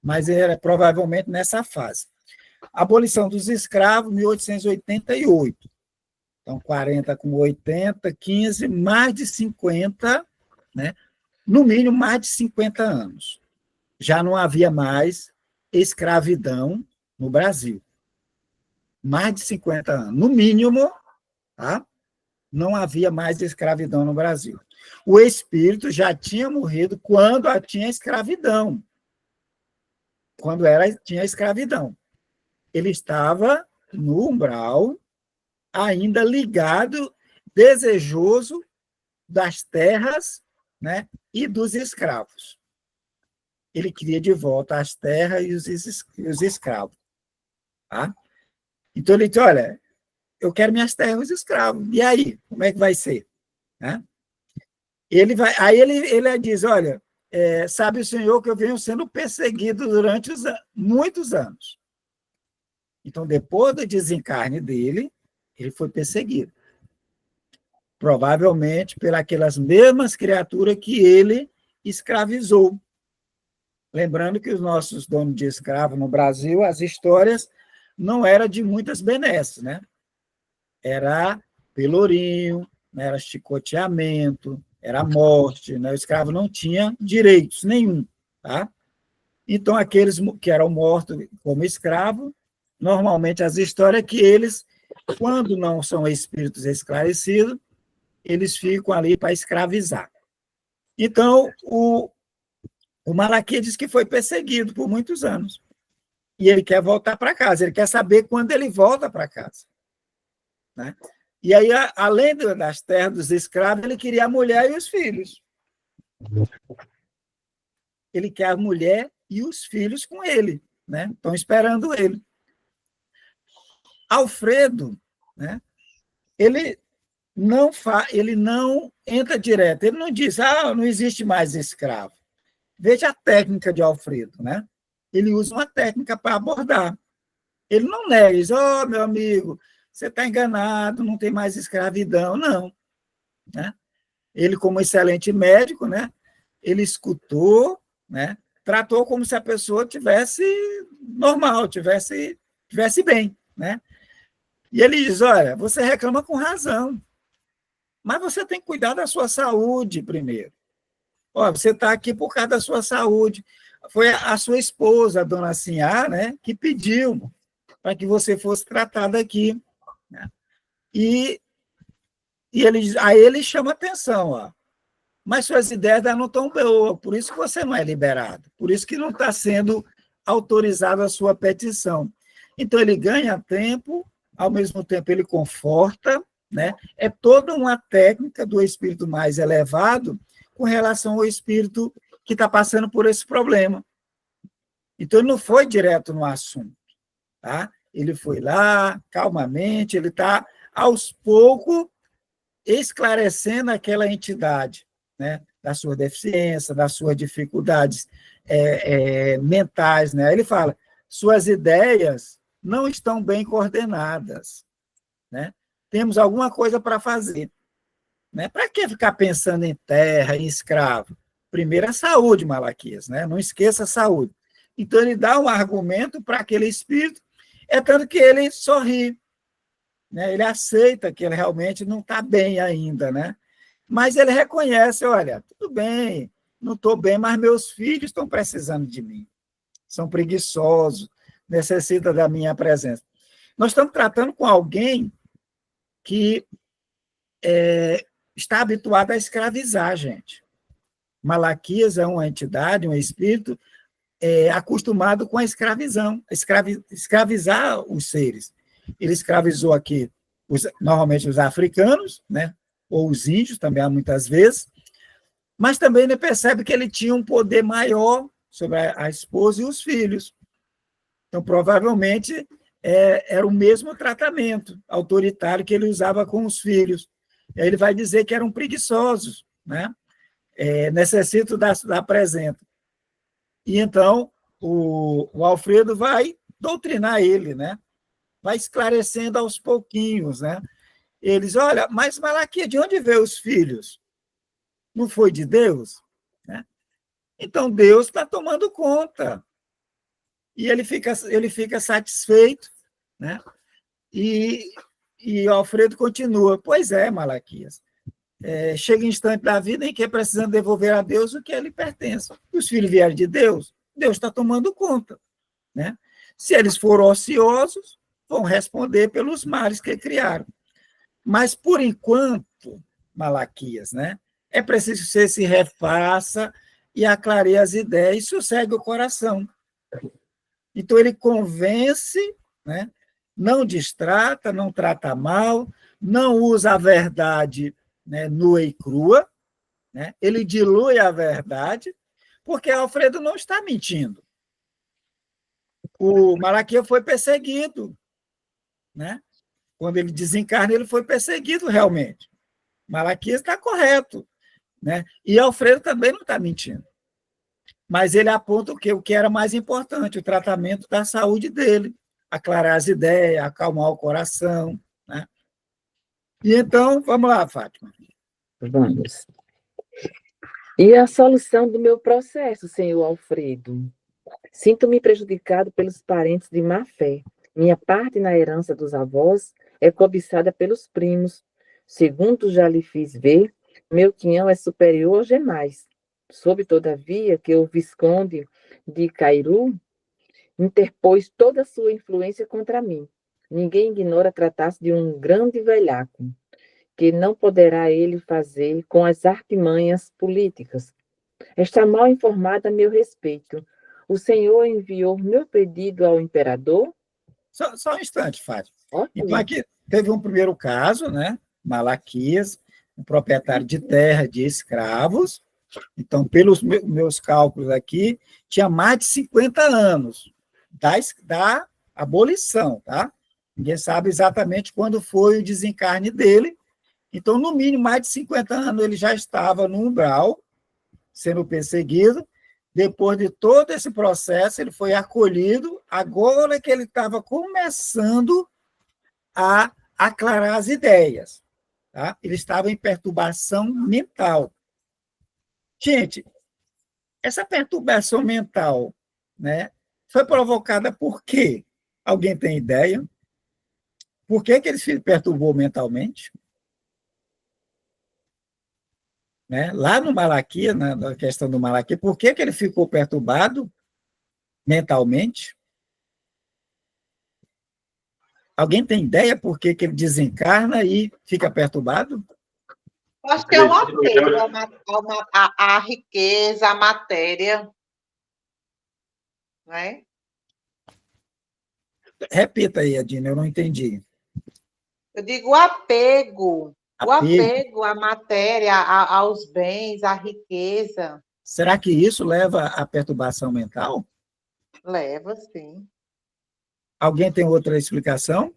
mas era provavelmente nessa fase. Abolição dos escravos, 1888. Então, 40 com 80, 15, mais de 50, né? No mínimo, mais de 50 anos. Já não havia mais escravidão no Brasil. Mais de 50 anos. No mínimo, tá? Não havia mais escravidão no Brasil. O espírito já tinha morrido quando tinha escravidão. Quando tinha escravidão. Ele estava no umbral, ainda ligado, desejoso das terras, né, e dos escravos. Ele queria de volta as terras e os escravos. Tá? Então, ele disse, olha, eu quero minhas terras e os escravos. E aí, como é que vai ser? Né? Aí ele diz, olha, sabe o Senhor que eu venho sendo perseguido durante muitos anos. Então, depois do desencarne dele, ele foi perseguido. Provavelmente pelas mesmas criaturas que ele escravizou. Lembrando que os nossos donos de escravo no Brasil, as histórias não eram de muitas benesses, né? Era pelourinho, né? Era chicoteamento, era morte, né? O escravo não tinha direitos nenhum, tá? Então, aqueles que eram mortos como escravo, normalmente as histórias que eles, quando não são espíritos esclarecidos, eles ficam ali para escravizar. Então, o Malaquias diz que foi perseguido por muitos anos. E ele quer voltar para casa, ele quer saber quando ele volta para casa. Né? E aí, além das terras dos escravos, ele queria a mulher e os filhos. Ele quer a mulher e os filhos com ele, né? Estão esperando ele. Alfredo, né? Ele não entra direto, ele não diz, não existe mais escravo. Veja a técnica de Alfredo, né? Ele usa uma técnica para abordar. Ele não nega, diz, meu amigo, você está enganado, não tem mais escravidão, não. Né? Ele, como excelente médico, né? Ele escutou, né? Tratou como se a pessoa tivesse normal, tivesse bem, né? E ele diz, olha, você reclama com razão, mas você tem que cuidar da sua saúde primeiro. Você está aqui por causa da sua saúde. Foi a sua esposa, a dona Sinhá, né, que pediu para que você fosse tratada aqui. Né? E aí ele chama atenção, mas suas ideias não estão boas, por isso que você não é liberado, por isso que não está sendo autorizada a sua petição. Então, ele ganha tempo, ao mesmo tempo ele conforta, né? É toda uma técnica do espírito mais elevado com relação ao espírito que está passando por esse problema. Então, ele não foi direto no assunto, tá? Ele foi lá, calmamente, ele está, aos poucos, esclarecendo aquela entidade, né? Da sua deficiência, das suas dificuldades mentais, né? Ele fala, suas ideias não estão bem coordenadas, né? Temos alguma coisa para fazer, né? Para que ficar pensando em terra, em escravo? Primeiro a saúde, Malaquias, né? Não esqueça a saúde. Então, ele dá um argumento para aquele espírito, é tanto que ele sorri, né? Ele aceita que ele realmente não está bem ainda, né? Mas ele reconhece, olha, tudo bem, não estou bem, mas meus filhos estão precisando de mim. São preguiçosos, necessitam da minha presença. Nós estamos tratando com alguém que está habituado a escravizar, gente. Malaquias é uma entidade, um espírito acostumado com a escravizar os seres. Ele escravizou aqui, normalmente, os africanos, né? Ou os índios, também há muitas vezes, mas também ele percebe que ele tinha um poder maior sobre a esposa e os filhos. Então, provavelmente, era o mesmo tratamento autoritário que ele usava com os filhos. E aí ele vai dizer que eram preguiçosos, né? Necessitam da presença. E então, o Alfredo vai doutrinar ele, né? Vai esclarecendo aos pouquinhos, né? Eles, olha, mas Malaquias, de onde veio os filhos? Não foi de Deus? Né? Então, Deus está tomando conta. E ele fica satisfeito, né? E Alfredo continua, pois é, Malaquias, chega instante da vida em que precisamos devolver a Deus o que lhe pertence. Os filhos vieram de Deus, Deus está tomando conta. Né? Se eles foram ociosos, vão responder pelos males que criaram. Mas, por enquanto, Malaquias, né, é preciso que você se refaça e aclareie as ideias e sossegue o coração. Então, ele convence, né, não distrata, não trata mal, não usa a verdade, né, nua e crua, né, ele dilui a verdade, porque Alfredo não está mentindo. O Malaquias foi perseguido, né? Quando ele desencarna, ele foi perseguido realmente. Malaquias está correto, né? E Alfredo também não está mentindo. Mas ele aponta o que era mais importante, o tratamento da saúde dele, aclarar as ideias, acalmar o coração, né? E então, vamos lá, Fátima. Vamos. E a solução do meu processo, senhor Alfredo? Sinto-me prejudicado pelos parentes de má fé. Minha parte na herança dos avós é cobiçada pelos primos. Segundo já lhe fiz ver, meu quinhão é superior aos demais. Soube, todavia, que o Visconde de Cairu interpôs toda a sua influência contra mim. Ninguém ignora tratar-se de um grande velhaco, que não poderá ele fazer com as artimanhas políticas. Está mal informada a meu respeito. O senhor enviou meu pedido ao imperador? Só um instante, Fátima. Ótimo. Então, aqui teve um primeiro caso, né? Malaquias, um proprietário de terra de escravos. Então, pelos meus cálculos aqui, tinha mais de 50 anos da abolição, tá? Ninguém sabe exatamente quando foi o desencarne dele. Então, no mínimo, mais de 50 anos ele já estava no umbral, sendo perseguido. Depois de todo esse processo, ele foi acolhido. Agora que ele estava começando a aclarar as ideias. Tá? Ele estava em perturbação mental. Gente, essa perturbação mental, né, foi provocada por quê? Alguém tem ideia? Por que ele se perturbou mentalmente? Né? Lá no Malaquias, na questão do Malaquias, por que ele ficou perturbado mentalmente? Alguém tem ideia por que ele desencarna e fica perturbado? Acho que é um apego à riqueza, à matéria. Né? Repita aí, Adina, eu não entendi. Eu digo apego O apego à matéria, aos bens, à riqueza. Será que isso leva à perturbação mental? Leva, sim. Alguém tem outra explicação?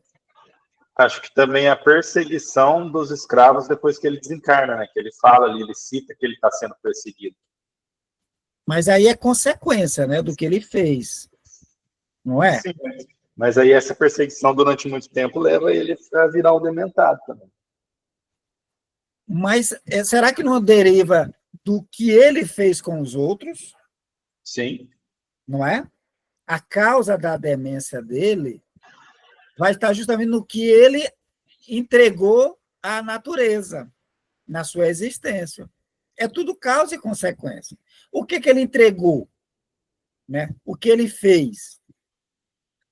Acho que também a perseguição dos escravos depois que ele desencarna, né? Que ele fala ali, ele cita que ele está sendo perseguido. Mas aí é consequência, né, do que ele fez, não é? Sim, mas aí essa perseguição durante muito tempo leva ele a virar um dementado também. Mas será que não deriva do que ele fez com os outros? Sim. Não é? A causa da demência dele vai estar justamente no que ele entregou à natureza, na sua existência. É tudo causa e consequência. O que ele entregou? Né? O que ele fez?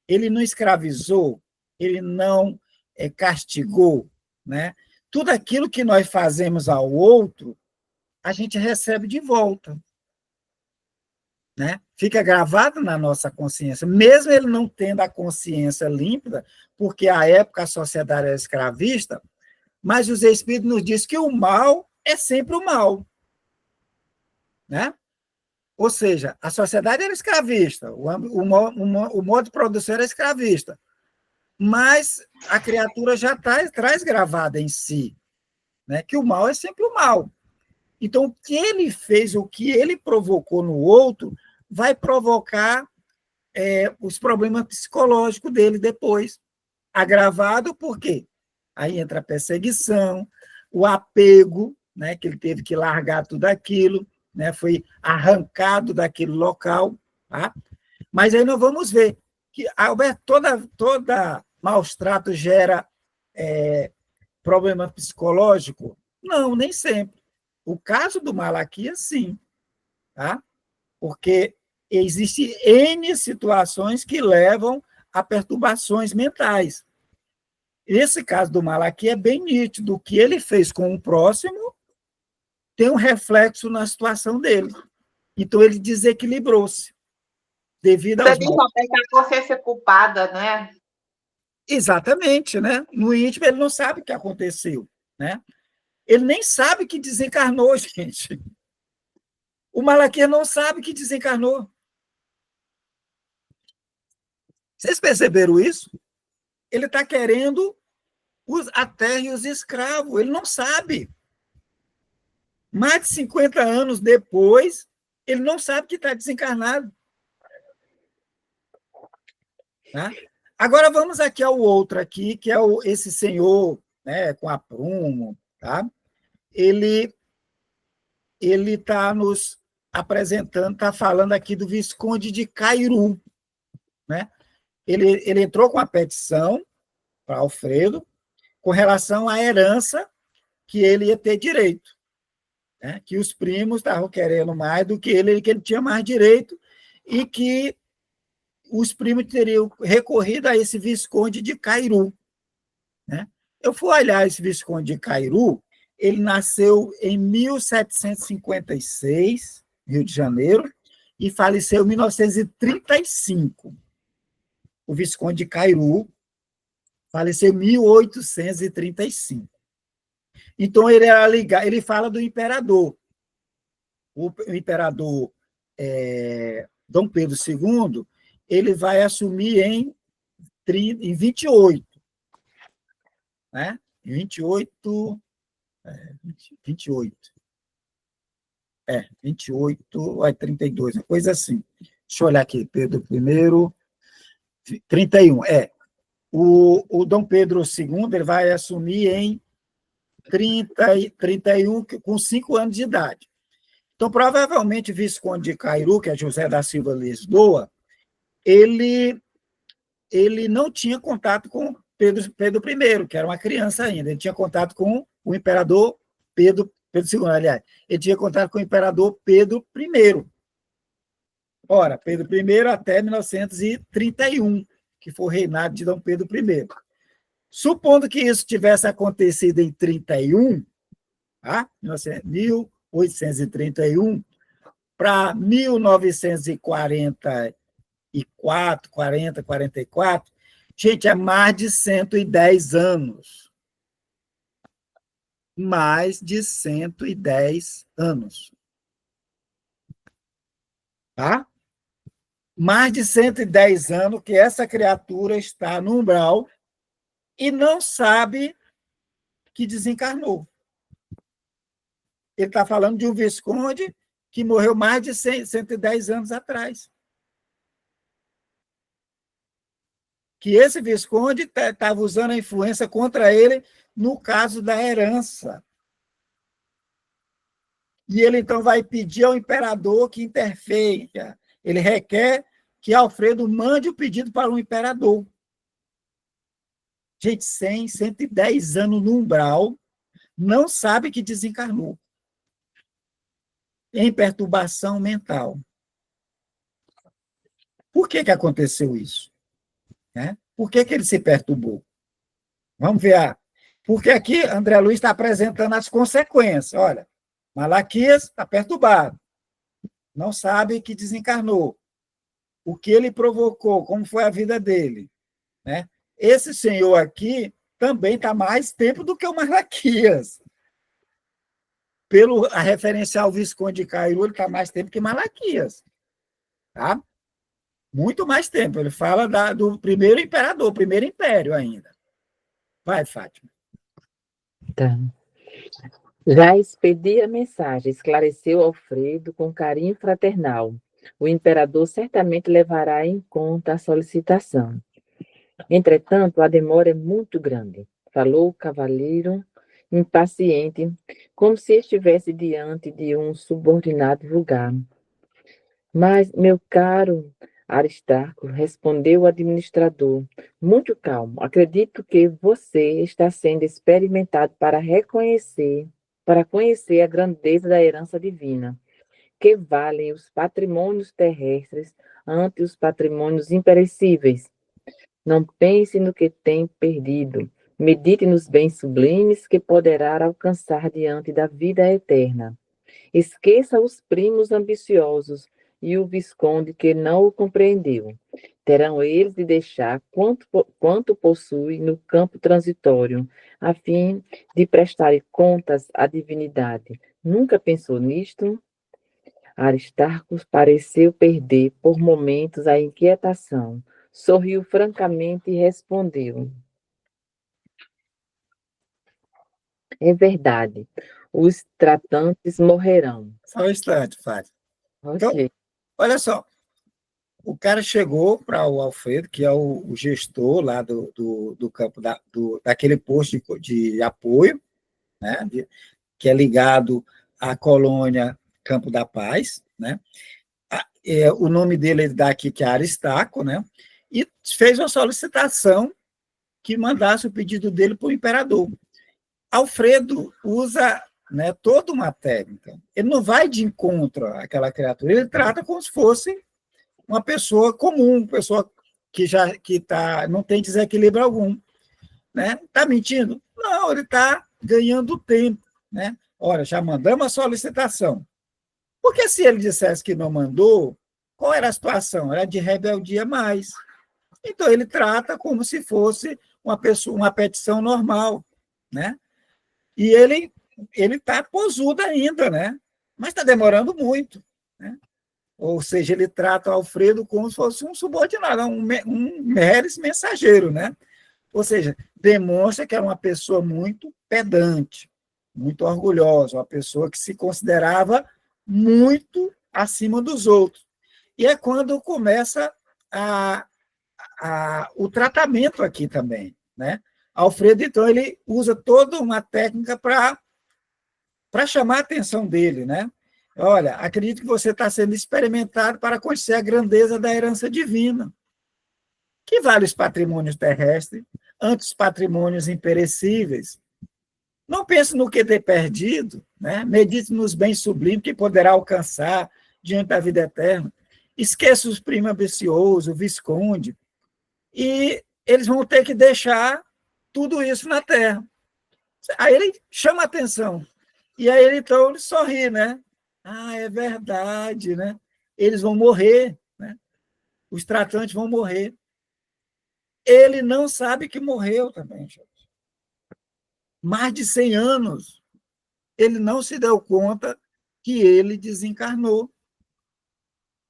Ele não escravizou, ele não castigou. Né? Tudo aquilo que nós fazemos ao outro, a gente recebe de volta. Né? Fica gravado na nossa consciência, mesmo ele não tendo a consciência límpida, porque à época a sociedade era escravista, mas os Espíritos nos dizem que o mal é sempre o mal. Né? Ou seja, a sociedade era escravista, o modo de produção era escravista, mas a criatura já traz gravada em si, né, que o mal é sempre o mal. Então, o que ele fez, o que ele provocou no outro, vai provocar os problemas psicológicos dele depois. Agravado por quê? Aí entra a perseguição, o apego, né, que ele teve que largar tudo aquilo, né, foi arrancado daquele local. Tá? Mas aí nós vamos ver que, Alberto, toda maus trato gera problema psicológico? Não, nem sempre. O caso do Malaquias, sim. Tá? Porque existem N situações que levam a perturbações mentais. Esse caso do Malaquias é bem nítido. O que ele fez com o próximo tem um reflexo na situação dele. Então, ele desequilibrou-se devido aos... Você diz até que a consciência culpada, né? Exatamente, né? No íntimo, ele não sabe o que aconteceu, né? Ele nem sabe que desencarnou, gente. O Malaquias não sabe que desencarnou. Vocês perceberam isso? Ele está querendo a terra e os escravos. Ele não sabe. Mais de 50 anos depois, ele não sabe que está desencarnado. Tá? Agora vamos aqui ao outro aqui, que é esse senhor, né, com a prumo, tá? Ele está nos apresentando, está falando aqui do Visconde de Cairu, né? Ele entrou com a petição para Alfredo com relação à herança que ele ia ter direito, né? Que os primos estavam querendo mais do que ele tinha mais direito, e que os primos teriam recorrido a esse Visconde de Cairu. Né? Eu fui olhar esse Visconde de Cairu, ele nasceu em 1756, Rio de Janeiro, e faleceu em 1935. O Visconde de Cairu faleceu em 1835. Então, ele era ligado, ele fala do imperador. O imperador Dom Pedro II, ele vai assumir em 28. Né? Em 28. 28. 28, 32, uma coisa assim. Deixa eu olhar aqui, Pedro I, 31. O Dom Pedro II ele vai assumir em 31, com 5 anos de idade. Então, provavelmente, o Visconde de Cairu, que é José da Silva Lisboa, ele não tinha contato com Pedro I, que era uma criança ainda. Ele tinha contato com o imperador Pedro II, aliás. Ele tinha contato com o imperador Pedro I. Ora, Pedro I até 1931, que foi o reinado de Dom Pedro I. Supondo que isso tivesse acontecido em 31, tá? 1831, para 1944, 44, gente, é mais de 110 anos. mais de 110 anos. Tá? Mais de 110 anos que essa criatura está no umbral e não sabe que desencarnou. Ele está falando de um visconde que morreu mais de 110 anos atrás. Que esse visconde estava usando a influência contra ele no caso da herança. E ele, então, vai pedir ao imperador que interfeira. Ele requer que Alfredo mande o pedido para o imperador. Gente, 110 anos no umbral, não sabe que desencarnou. Em perturbação mental. Por que aconteceu isso? Né? Por que ele se perturbou? Vamos ver. Porque aqui André Luiz está apresentando as consequências. Olha, Malaquias está perturbado. Não sabe que desencarnou. O que ele provocou, como foi a vida dele. Né? Esse senhor aqui também está mais tempo do que o Malaquias. Pelo a referência ao Visconde de Cairu, ele está mais tempo que Malaquias. Tá? Muito mais tempo. Ele fala do primeiro imperador, primeiro império ainda. Vai, Fátima. Tá. Já expedi a mensagem, esclareceu Alfredo com carinho fraternal. O imperador certamente levará em conta a solicitação. Entretanto, a demora é muito grande, falou o cavaleiro impaciente, como se estivesse diante de um subordinado vulgar. Mas, meu caro Aristarco, respondeu o administrador, muito calmo, acredito que você está sendo experimentado para conhecer a grandeza da herança divina, que valem os patrimônios terrestres ante os patrimônios imperecíveis. Não pense no que tem perdido, medite nos bens sublimes que poderá alcançar diante da vida eterna. Esqueça os primos ambiciosos e o visconde que não o compreendeu. Terão eles de deixar quanto possui no campo transitório, a fim de prestar contas à divindade. Nunca pensou nisto? Aristarco pareceu perder por momentos a inquietação. Sorriu francamente e respondeu: é verdade, os tratantes morrerão. Só um instante, Fátima. Então, Ok. olha só, o cara chegou para o Alfredo, que é o gestor lá do campo, daquele posto de apoio, né, que é ligado à colônia Campo da Paz, né? O nome dele ele dá aqui que é Aristarco, né? E fez uma solicitação que mandasse o pedido dele para o imperador. Alfredo usa, né, toda uma técnica. Ele não vai de encontro àquela criatura, ele trata como se fosse uma pessoa comum, uma pessoa que não tem desequilíbrio algum. Né? Está mentindo? Não, ele está ganhando tempo. Né? Ora, já mandamos a solicitação. Porque se ele dissesse que não mandou, qual era a situação? Era de rebeldia mais. Então, ele trata como se fosse uma petição normal. Né? E ele está posudo ainda, né? Mas está demorando muito. Né? Ou seja, ele trata o Alfredo como se fosse um subordinado, um mero mensageiro. Né? Ou seja, demonstra que era uma pessoa muito pedante, muito orgulhosa, uma pessoa que se considerava muito acima dos outros. E é quando começa o tratamento aqui também. Né? Alfredo, então, ele usa toda uma técnica para chamar a atenção dele. Né? Olha, acredito que você está sendo experimentado para conhecer a grandeza da herança divina, que vale os patrimônios terrestres ante os patrimônios imperecíveis. Não pense no que ter perdido, né? Medite nos bens sublimes que poderá alcançar diante da vida eterna. Esqueça os primos ambiciosos, o visconde, e eles vão ter que deixar tudo isso na terra. Aí ele chama a atenção. E aí então ele sorri, né? Ah, é verdade, né? Eles vão morrer, né? Os tratantes vão morrer. Ele não sabe que morreu também, gente. Mais de 100 anos, ele não se deu conta que ele desencarnou.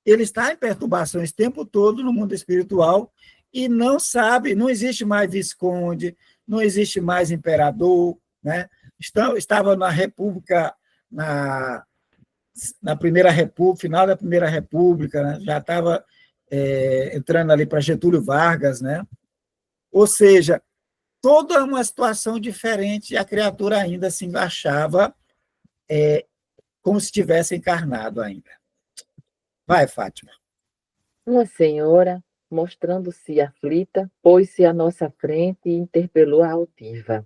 Ele está em perturbação esse tempo todo no mundo espiritual e não sabe, não existe mais visconde, não existe mais imperador, né? Estava na República, na Primeira República, final da Primeira República, né? Já estava entrando ali para Getúlio Vargas, né? Ou seja, toda uma situação diferente e a criatura ainda se achava como se tivesse encarnado ainda. Vai, Fátima. Uma senhora, mostrando-se aflita, pôs-se à nossa frente e interpelou a altiva.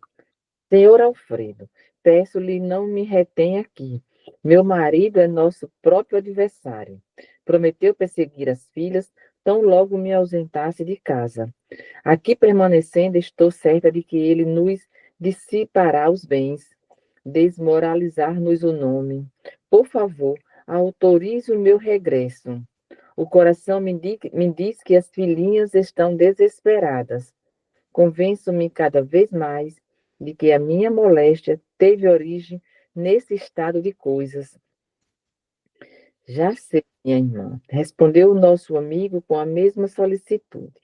Senhor Alfredo, peço-lhe não me retém aqui. Meu marido é nosso próprio adversário. Prometeu perseguir as filhas tão logo me ausentasse de casa. Aqui permanecendo, estou certa de que ele nos dissipará os bens, desmoralizar-nos o nome. Por favor, autorize o meu regresso. O coração me diz que as filhinhas estão desesperadas. Convenço-me cada vez mais de que a minha moléstia teve origem nesse estado de coisas. Já sei, minha irmã, respondeu o nosso amigo com a mesma solicitude.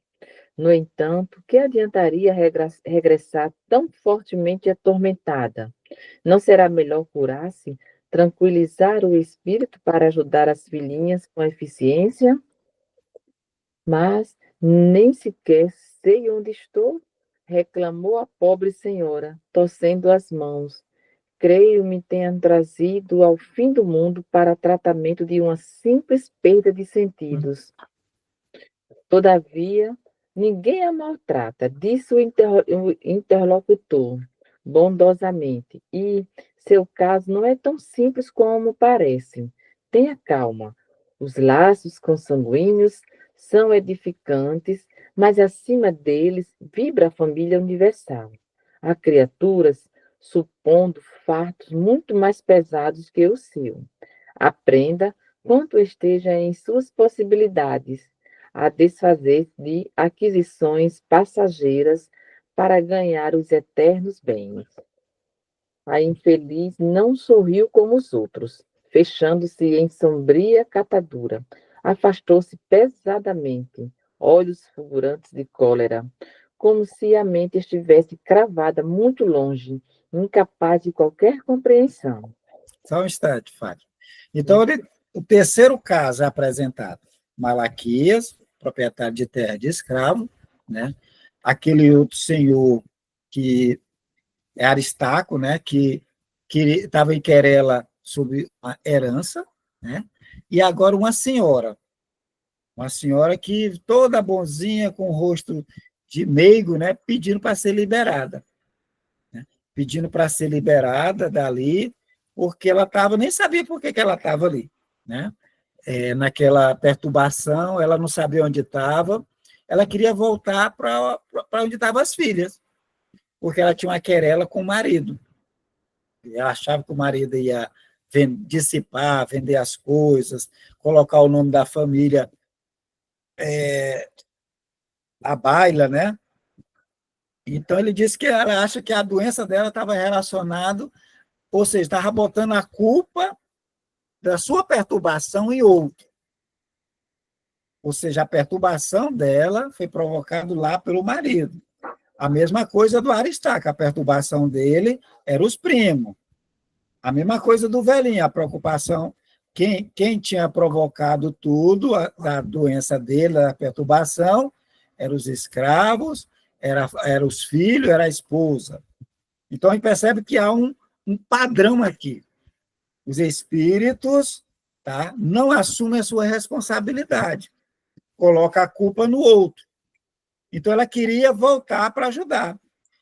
No entanto, que adiantaria regressar tão fortemente atormentada? Não será melhor curar-se, tranquilizar o espírito para ajudar as filhinhas com eficiência? Mas nem sequer sei onde estou, reclamou a pobre senhora, torcendo as mãos. Creio me tenham trazido ao fim do mundo para tratamento de uma simples perda de sentidos. Todavia, ninguém a maltrata, disse o interlocutor, bondosamente, e seu caso não é tão simples como parece. Tenha calma. Os laços consanguíneos são edificantes, mas acima deles vibra a família universal. Há criaturas supondo fartos muito mais pesados que o seu. Aprenda quanto esteja em suas possibilidades a desfazer de aquisições passageiras para ganhar os eternos bens. A infeliz não sorriu como os outros, fechando-se em sombria catadura. Afastou-se pesadamente, olhos fulgurantes de cólera, como se a mente estivesse cravada muito longe, incapaz de qualquer compreensão. Só um instante, Fátima. Então, o terceiro caso é apresentado. Malaquias, proprietário de terra de escravo, né? Aquele outro senhor que é Aristarco, né? Que estava em querela sobre a herança, né? E agora uma senhora que toda bonzinha, com o rosto de meigo, né? Pedindo para ser liberada, né? Pedindo para ser liberada dali, porque ela estava, nem sabia por que ela estava ali, né? Naquela perturbação, ela não sabia onde estava, ela queria voltar para onde estavam as filhas, porque ela tinha uma querela com o marido. Ela achava que o marido ia dissipar, vender as coisas, colocar o nome da família à baila, né? Então, ele disse que ela acha que a doença dela estava relacionada, ou seja, estava botando a culpa da sua perturbação em outro. Ou seja, a perturbação dela foi provocada lá pelo marido. A mesma coisa do Aristarco, a perturbação dele era os primos. A mesma coisa do velhinho, a preocupação, quem tinha provocado tudo, a doença dele, a perturbação, eram os escravos, eram os filhos, era a esposa. Então, a gente percebe que há um padrão aqui. Os espíritos, tá, não assumem a sua responsabilidade, coloca a culpa no outro. Então, ela queria voltar para ajudar.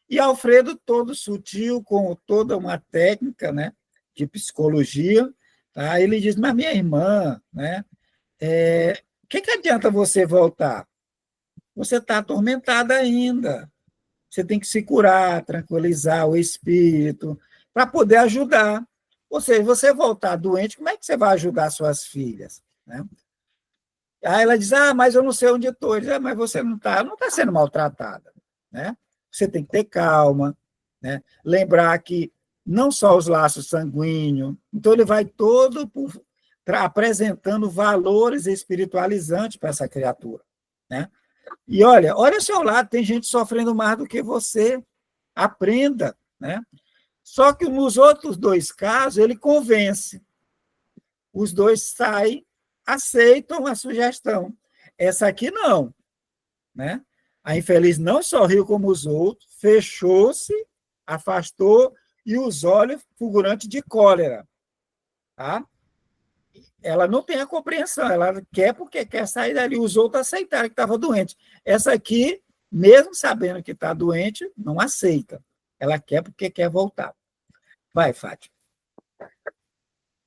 E Alfredo, todo sutil, com toda uma técnica, né, de psicologia, tá, ele diz, mas minha irmã, né, que adianta você voltar? Você está atormentada ainda. Você tem que se curar, tranquilizar o espírito, para poder ajudar. Ou seja, você voltar doente, como é que você vai ajudar suas filhas? Né? Aí ela diz, mas eu não sei onde estou. Mas você não está sendo maltratada. Né? Você tem que ter calma, né? Lembrar que não só os laços sanguíneos. Então, ele vai todo apresentando valores espiritualizantes para essa criatura, né? E olha ao seu lado, tem gente sofrendo mais do que você. Aprenda, né? Só que nos outros dois casos, ele convence. Os dois saem, aceitam a sugestão. Essa aqui não, né? A infeliz não sorriu como os outros, fechou-se, afastou e os olhos fulgurantes de cólera, tá? Ela não tem a compreensão, ela quer porque quer sair dali. Os outros aceitaram que estava doente. Essa aqui, mesmo sabendo que está doente, não aceita. Ela quer porque quer voltar. Vai, Fátima.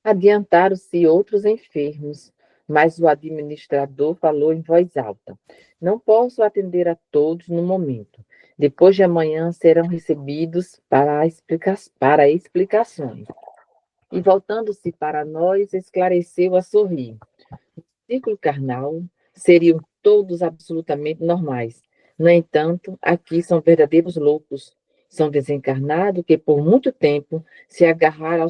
Adiantaram-se outros enfermos, mas o administrador falou em voz alta: não posso atender a todos no momento. Depois de amanhã serão recebidos para explicações. E voltando-se para nós, esclareceu a sorrir. No círculo carnal seriam todos absolutamente normais. No entanto, aqui são verdadeiros loucos. São desencarnados que, por muito tempo, se agarraram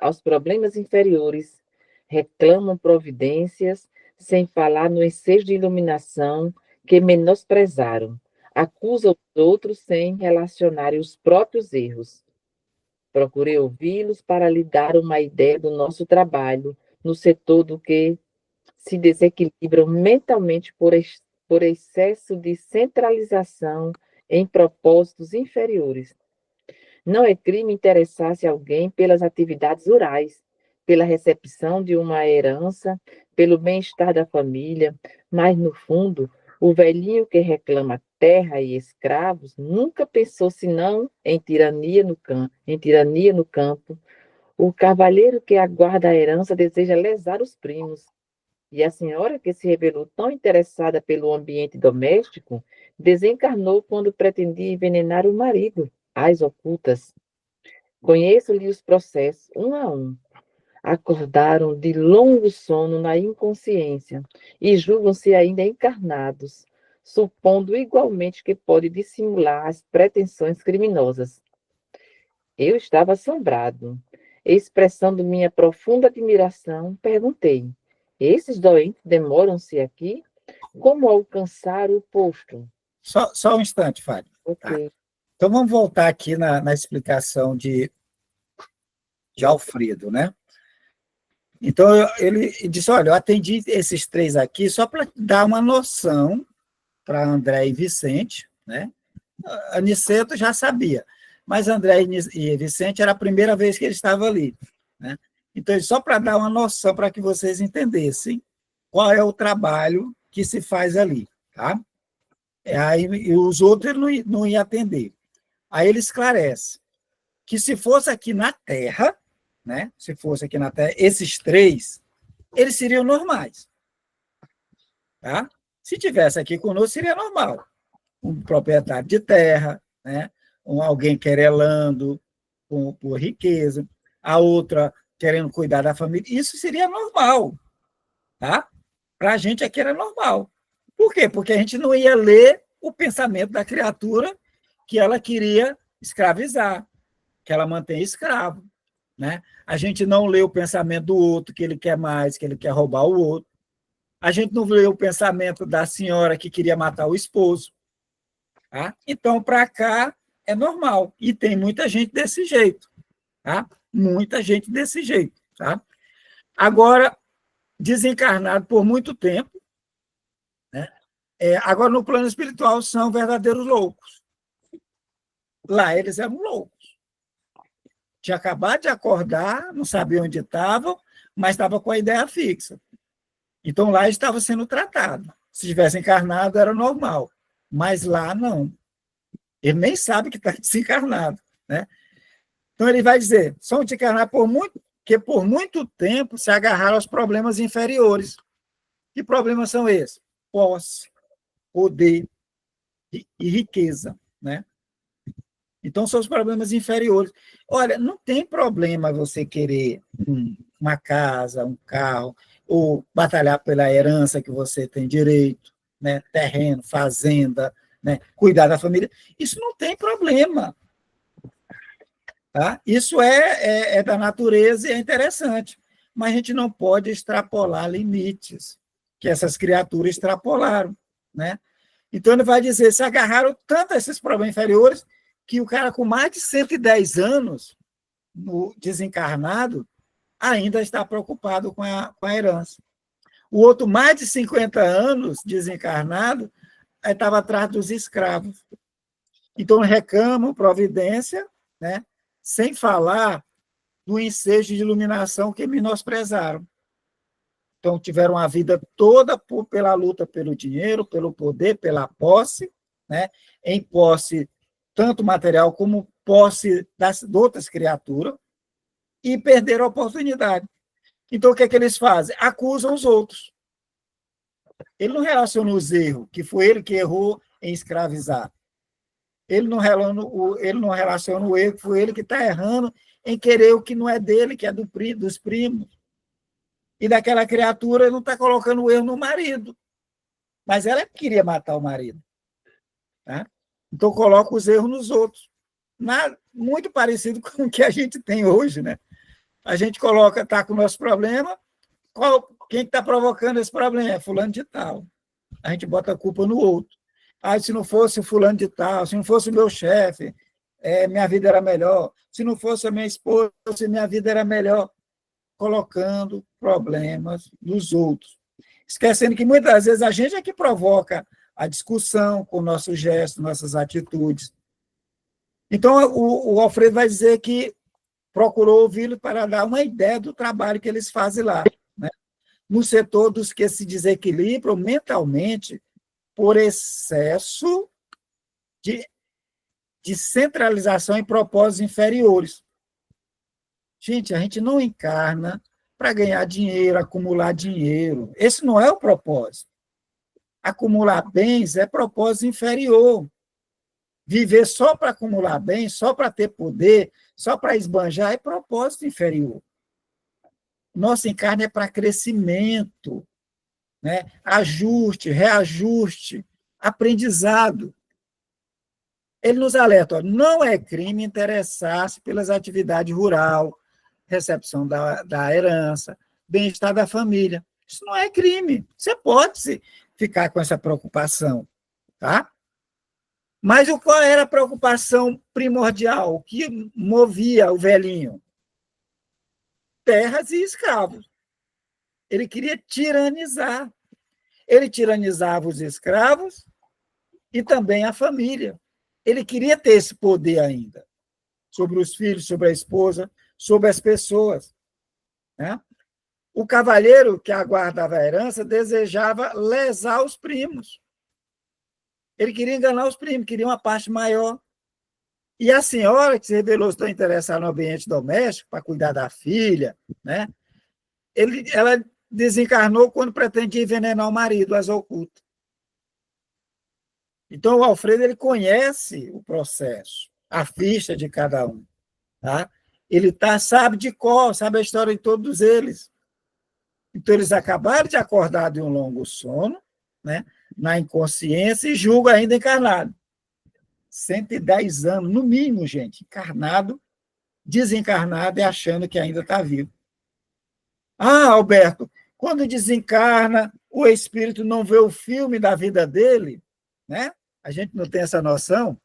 aos problemas inferiores, reclamam providências, sem falar no ensejo de iluminação que menosprezaram. Acusam os outros sem relacionarem os próprios erros. Procurei ouvi-los para lhe dar uma ideia do nosso trabalho no setor do que se desequilibram mentalmente por excesso de centralização em propósitos inferiores. Não é crime interessar-se alguém pelas atividades rurais, pela recepção de uma herança, pelo bem-estar da família, mas, no fundo, o velhinho que reclama terra e escravos nunca pensou senão em tirania no campo. O cavalheiro que aguarda a herança deseja lesar os primos. E a senhora, que se revelou tão interessada pelo ambiente doméstico, desencarnou quando pretendia envenenar o marido, às ocultas. Conheço-lhe os processos, um a um. Acordaram de longo sono na inconsciência e julgam-se ainda encarnados, supondo igualmente que pode dissimular as pretensões criminosas. Eu estava assombrado. Expressando minha profunda admiração, perguntei: esses doentes demoram-se aqui? Como alcançar o posto? Só um instante, Fábio. Ok. Tá. Então, vamos voltar aqui na explicação de Alfredo, né? Então, ele disse, olha, eu atendi esses três aqui só para dar uma noção para André e Vicente, né? Aniceto já sabia, mas André e Vicente era a primeira vez que eles estavam ali, né? Então, só para dar uma noção para que vocês entendessem qual é o trabalho que se faz ali, tá? Aí, e os outros ele não ia atender. Aí ele esclarece que se fosse aqui na Terra, né? Se fosse aqui na Terra, esses três, eles seriam normais. Tá? Se tivesse aqui conosco, seria normal. Um proprietário de terra, né? Alguém querelando por riqueza, a outra querendo cuidar da família. Isso seria normal. Tá? Para a gente aqui era normal. Por quê? Porque a gente não ia ler o pensamento da criatura que ela queria escravizar, que ela mantém escravo. Né? A gente não lê o pensamento do outro, que ele quer mais, que ele quer roubar o outro. A gente não lê o pensamento da senhora que queria matar o esposo. Tá? Então, para cá, é normal. E tem muita gente desse jeito. Tá? Muita gente desse jeito. Tá? Agora, desencarnado por muito tempo, né? Agora, no plano espiritual, são verdadeiros loucos. Lá, eles eram loucos. Tinha acabado de acordar, não sabia onde estavam, mas estava com a ideia fixa. Então, lá estava sendo tratado. Se tivesse encarnado, era normal. Mas lá, não. Ele nem sabe que está desencarnado. Né? Então, ele vai dizer, são desencarnados que por muito tempo se agarraram aos problemas inferiores. Que problemas são esses? Posse, poder e riqueza. Né? Então, são os problemas inferiores. Olha, não tem problema você querer uma casa, um carro, ou batalhar pela herança que você tem direito, né? Terreno, fazenda, né? Cuidar da família. Isso não tem problema. Tá? Isso é da natureza e é interessante, mas a gente não pode extrapolar limites que essas criaturas extrapolaram, né? Então, ele vai dizer, se agarraram tanto a esses problemas inferiores que o cara com mais de 110 anos, no desencarnado, ainda está preocupado com a herança. O outro, mais de 50 anos, desencarnado, estava atrás dos escravos. Então, reclamam providência, né? Sem falar do ensejo de iluminação que menosprezaram. Então, tiveram a vida toda pela luta pelo dinheiro, pelo poder, pela posse, né? Em posse tanto material como posse de outras criaturas, e perderam a oportunidade. Então, o que é que eles fazem? Acusam os outros. Ele não relaciona os erros, que foi ele que errou em escravizar. Ele não relaciona o erro, que foi ele que está errando em querer o que não é dele, que é dos primos. E daquela criatura, ele não está colocando o erro no marido. Mas ela queria matar o marido. Tá? Então, coloca os erros nos outros. Muito parecido com o que a gente tem hoje, né? A gente está com o nosso problema, quem está provocando esse problema? É fulano de tal. A gente bota a culpa no outro. Se não fosse o fulano de tal, se não fosse o meu chefe, minha vida era melhor. Se não fosse a minha esposa, minha vida era melhor. Colocando problemas nos outros. Esquecendo que muitas vezes a gente é que provoca a discussão com nossos gestos, nossas atitudes. Então, o Alfredo vai dizer que procurou ouvi-lo para dar uma ideia do trabalho que eles fazem lá, né? No setor dos que se desequilibram mentalmente por excesso de centralização em propósitos inferiores. Gente, a gente não encarna para ganhar dinheiro, acumular dinheiro. Esse não é o propósito. Acumular bens é propósito inferior. Viver só para acumular bens, só para ter poder, só para esbanjar, é propósito inferior. Nosso encarne é para crescimento, né? Ajuste, reajuste, aprendizado. Ele nos alerta, não é crime interessar-se pelas atividades rural, recepção da herança, bem-estar da família. Isso não é crime. Você pode ficar com essa preocupação, tá? Mas qual era a preocupação primordial? O que movia o velhinho? Terras e escravos. Ele queria tiranizar. Ele tiranizava os escravos e também a família. Ele queria ter esse poder ainda sobre os filhos, sobre a esposa, sobre as pessoas, né? O cavalheiro que aguardava a herança desejava lesar os primos. Ele queria enganar os primos, queria uma parte maior. E a senhora, que se revelou estar interessada no ambiente doméstico, para cuidar da filha, né? Ela desencarnou quando pretendia envenenar o marido, às ocultas. Então, o Alfredo ele conhece o processo, a ficha de cada um. Tá? Ele sabe de cor, sabe a história de todos eles. Então, eles acabaram de acordar de um longo sono, né? Na inconsciência, e julgam ainda encarnado. 110 anos, no mínimo, gente, encarnado, desencarnado e achando que ainda está vivo. Alberto, quando desencarna, o espírito não vê o filme da vida dele, né? A gente não tem essa noção.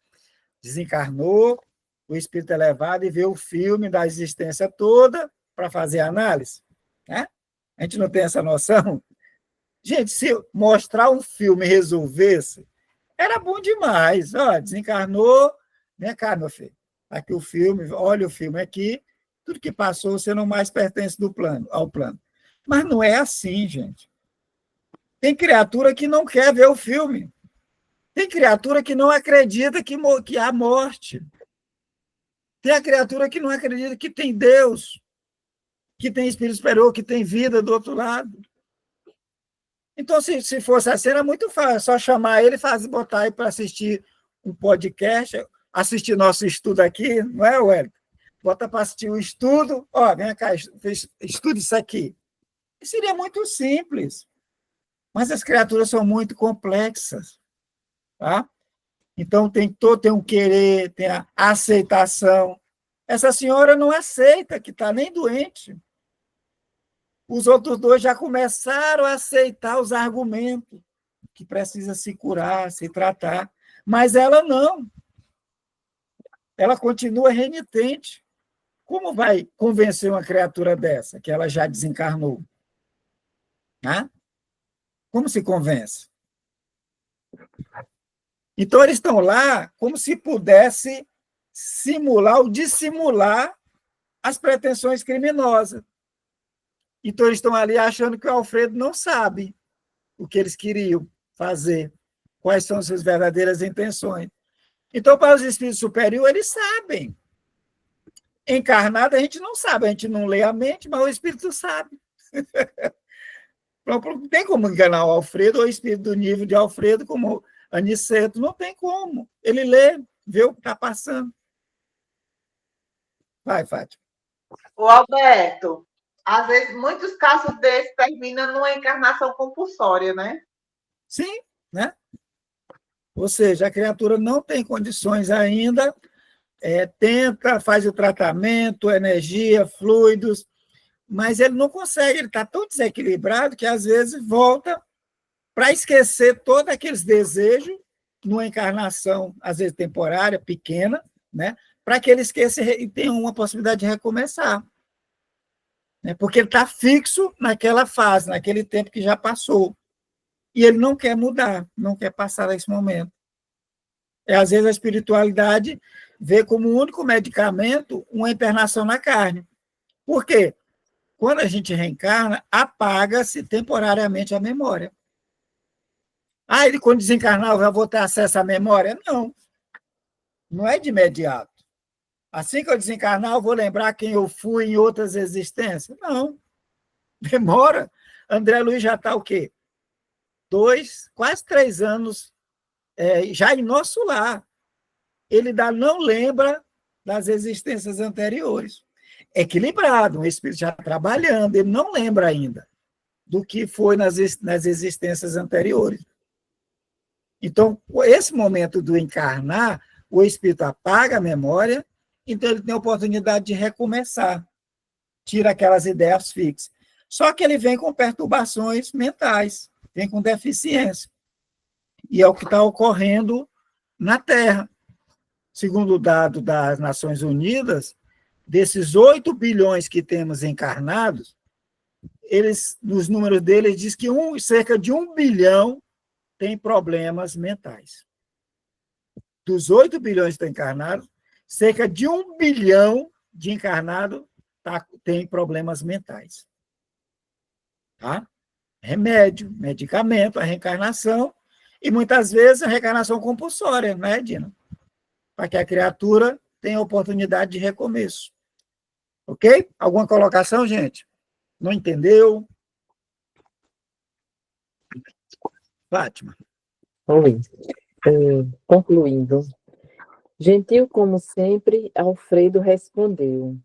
Desencarnou, o espírito é levado e vê o filme da existência toda para fazer análise, né? A gente não tem essa noção. Gente, se mostrar um filme e resolvesse, era bom demais. Desencarnou, vem cá, meu filho. Aqui o filme, olha o filme aqui, tudo que passou, você não mais pertence ao plano. Mas não é assim, gente. Tem criatura que não quer ver o filme. Tem criatura que não acredita que há morte. Tem a criatura que não acredita que tem Deus, que tem espírito superior, que tem vida do outro lado. Então, se fosse assim, era muito fácil, só chamar ele e botar aí para assistir um podcast, assistir nosso estudo aqui, não é, Wellington? Bota para assistir o estudo, vem cá, estude isso aqui. E seria muito simples. Mas as criaturas são muito complexas. Tá? Então, tem um querer, tem a aceitação. Essa senhora não aceita que está nem doente. Os outros dois já começaram a aceitar os argumentos que precisa se curar, se tratar, mas ela não. Ela continua renitente. Como vai convencer uma criatura dessa, que ela já desencarnou? Né? Como se convence? Então, eles estão lá como se pudesse simular ou dissimular as pretensões criminosas. Então, eles estão ali achando que o Alfredo não sabe o que eles queriam fazer, quais são suas verdadeiras intenções. Então, para os espíritos superiores, eles sabem. Encarnado, a gente não sabe, a gente não lê a mente, mas o espírito sabe. Não tem como enganar o Alfredo, ou o espírito do nível de Alfredo, como Aniceto, não tem como. Ele lê, vê o que está passando. Vai, Fátima. O Alberto, às vezes, muitos casos desses terminam numa encarnação compulsória, né? Sim, né? Ou seja, a criatura não tem condições ainda, tenta, faz o tratamento, energia, fluidos, mas ele não consegue, ele está tão desequilibrado que, às vezes, volta para esquecer todos aqueles desejos numa encarnação, às vezes temporária, pequena, né? Para que ele esqueça e tenha uma possibilidade de recomeçar. Né? Porque ele está fixo naquela fase, naquele tempo que já passou. E ele não quer mudar, não quer passar desse momento. Às vezes a espiritualidade vê como único medicamento uma internação na carne. Por quê? Quando a gente reencarna, apaga-se temporariamente a memória. Ele, quando desencarnar, eu já vou ter acesso à memória? Não. Não é de imediato. Assim que eu desencarnar, eu vou lembrar quem eu fui em outras existências? Não. Demora. André Luiz já está o quê? 2, quase 3 anos já em nosso lar. Ele ainda não lembra das existências anteriores. Equilibrado, um espírito já trabalhando, ele não lembra ainda do que foi nas existências anteriores. Então, esse momento do encarnar, o espírito apaga a memória, então ele tem a oportunidade de recomeçar, tira aquelas ideias fixas. Só que ele vem com perturbações mentais, vem com deficiência. E é o que está ocorrendo na Terra. Segundo o dado das Nações Unidas, desses 8 bilhões que temos encarnados, nos números deles, diz que cerca de 1 bilhão tem problemas mentais. Dos 8 bilhões que estão encarnados, cerca de 1 bilhão de encarnados tem problemas mentais. Tá? Remédio, medicamento, a reencarnação, e muitas vezes a reencarnação compulsória, né, Dina? Para que a criatura tenha oportunidade de recomeço. Ok? Alguma colocação, gente? Não entendeu? Fátima. Oi. Concluindo. Gentil como sempre, Alfredo respondeu.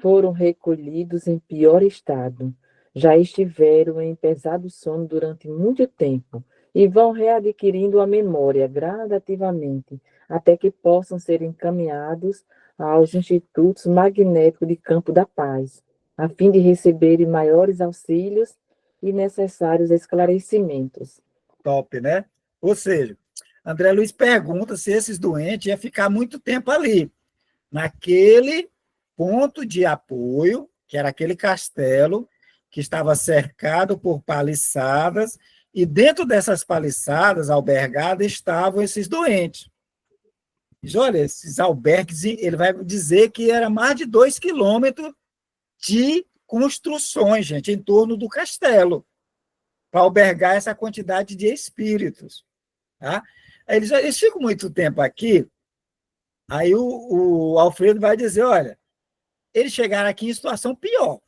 Foram recolhidos em pior estado. Já estiveram em pesado sono durante muito tempo e vão readquirindo a memória gradativamente, até que possam ser encaminhados aos institutos magnéticos de Campo da Paz, a fim de receberem maiores auxílios e necessários esclarecimentos. Top, né? Ou seja, André Luiz pergunta se esses doentes iam ficar muito tempo ali, naquele ponto de apoio, que era aquele castelo, que estava cercado por paliçadas, e dentro dessas paliçadas, albergadas, estavam esses doentes. Diz, olha, esses albergues, ele vai dizer que era mais de 2 quilômetros de construções, gente, em torno do castelo, para albergar essa quantidade de espíritos. Tá? Eles ficam muito tempo aqui, aí o Alfredo vai dizer, olha, eles chegaram aqui em situação pior.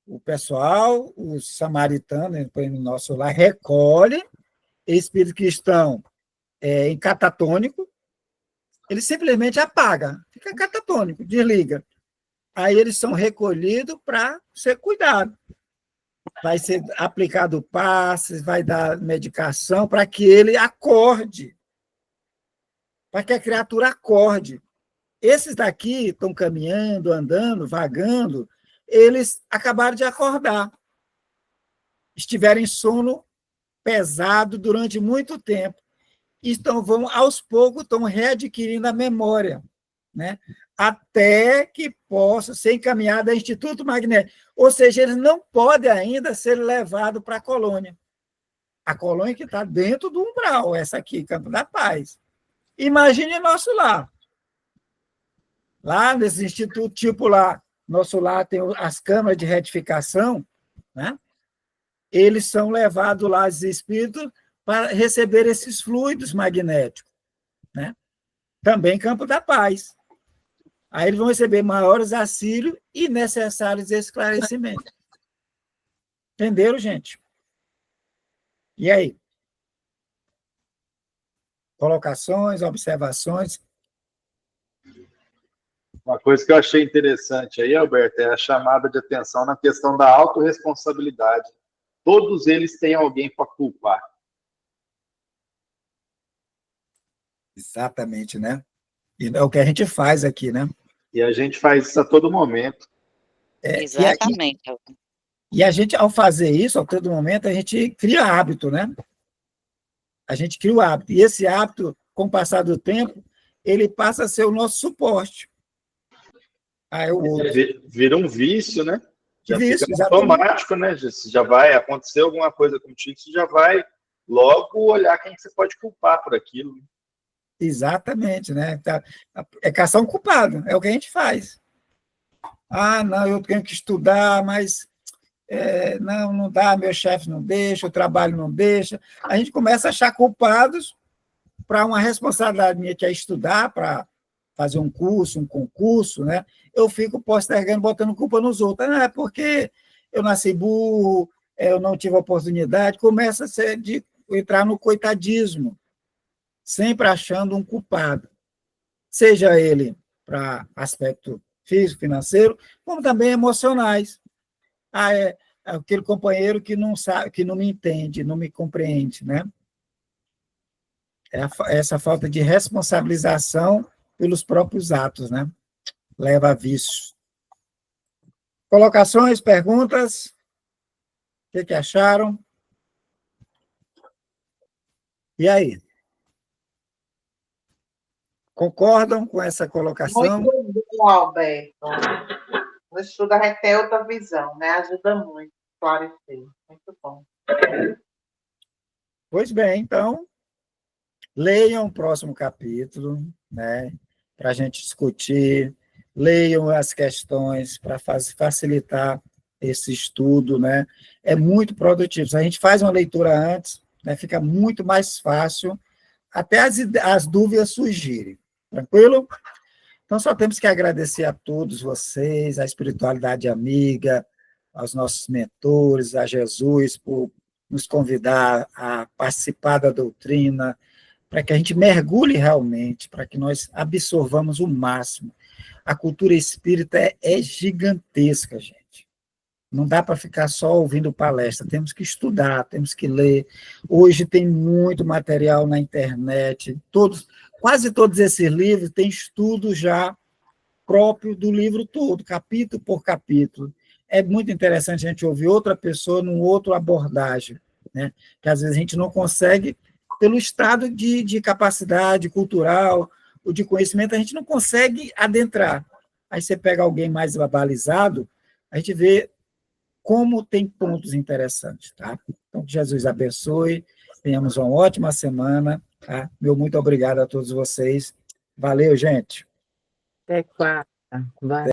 O pessoal, os samaritanos, no nosso lar, recolhem espíritos que estão em catatônico, ele simplesmente apaga, fica catatônico, desliga. Aí eles são recolhidos para ser cuidados. Vai ser aplicado passes, vai dar medicação para que ele acorde, para que a criatura acorde. Esses daqui estão caminhando, andando, vagando, eles acabaram de acordar. Estiveram em sono pesado durante muito tempo. Então, aos poucos, estão readquirindo a memória, né? Até que possam ser encaminhados ao Instituto Magnético. Ou seja, eles não podem ainda ser levados para a colônia. A colônia que está dentro do umbral, essa aqui, Campo da Paz. Imagine nosso lar. Lá nesse instituto, tipo lá, nosso lar tem as câmaras de retificação, né? Eles são levados lá, os espíritos, para receber esses fluidos magnéticos, né? Também Campo da Paz. Aí eles vão receber maiores auxílios e necessários esclarecimentos. Entenderam, gente? E aí? Colocações, observações? Uma coisa que eu achei interessante aí, Alberto, é a chamada de atenção na questão da autorresponsabilidade. Todos eles têm alguém para culpar. Exatamente, né? E é o que a gente faz aqui, né? E a gente faz isso a todo momento. Exatamente. E a gente, ao fazer isso, a todo momento, a gente cria hábito, né? A gente cria o hábito. E esse hábito, com o passar do tempo, ele passa a ser o nosso suporte. Vira um vício, né? Já vício, fica automático, né? Já vai acontecer alguma coisa contigo, você já vai logo olhar quem você pode culpar por aquilo. Exatamente, né? É caçar um culpado, é o que a gente faz. Ah, não, eu tenho que estudar, mas não dá, meu chefe não deixa, o trabalho não deixa. A gente começa a achar culpados para uma responsabilidade minha, que é estudar, para fazer um curso, um concurso, né? Eu fico postergando, botando culpa nos outros. Não é porque eu nasci burro, eu não tive oportunidade, começa a entrar no coitadismo, sempre achando um culpado, seja ele para aspecto físico, financeiro, como também emocionais. É aquele companheiro que não sabe, que não me entende, não me compreende, né? Essa falta de responsabilização pelos próprios atos, né? Leva a vício. Colocações, perguntas? O que acharam? E aí? Concordam com essa colocação? Muito bom, Alberto. No estudo a gente tem outra visão, né? Ajuda muito a esclarecer. Muito bom. Pois bem, então, leiam o próximo capítulo, né? Para a gente discutir, leiam as questões para facilitar esse estudo, né? É muito produtivo. Se a gente faz uma leitura antes, né, fica muito mais fácil até as dúvidas surgirem. Tranquilo? Então, só temos que agradecer a todos vocês, a espiritualidade amiga, aos nossos mentores, a Jesus, por nos convidar a participar da doutrina, para que a gente mergulhe realmente, para que nós absorvamos o máximo. A cultura espírita é gigantesca, gente. Não dá para ficar só ouvindo palestra, temos que estudar, temos que ler. Hoje tem muito material na internet, quase todos esses livros têm estudo já próprio do livro todo, capítulo por capítulo. É muito interessante a gente ouvir outra pessoa num outro abordagem, né? Que às vezes a gente não consegue, pelo estado de capacidade cultural, ou de conhecimento, a gente não consegue adentrar. Aí você pega alguém mais abalizado, a gente vê como tem pontos interessantes, tá? Então, que Jesus abençoe, tenhamos uma ótima semana, tá? Meu muito obrigado a todos vocês. Valeu, gente. Até quarta. Vai.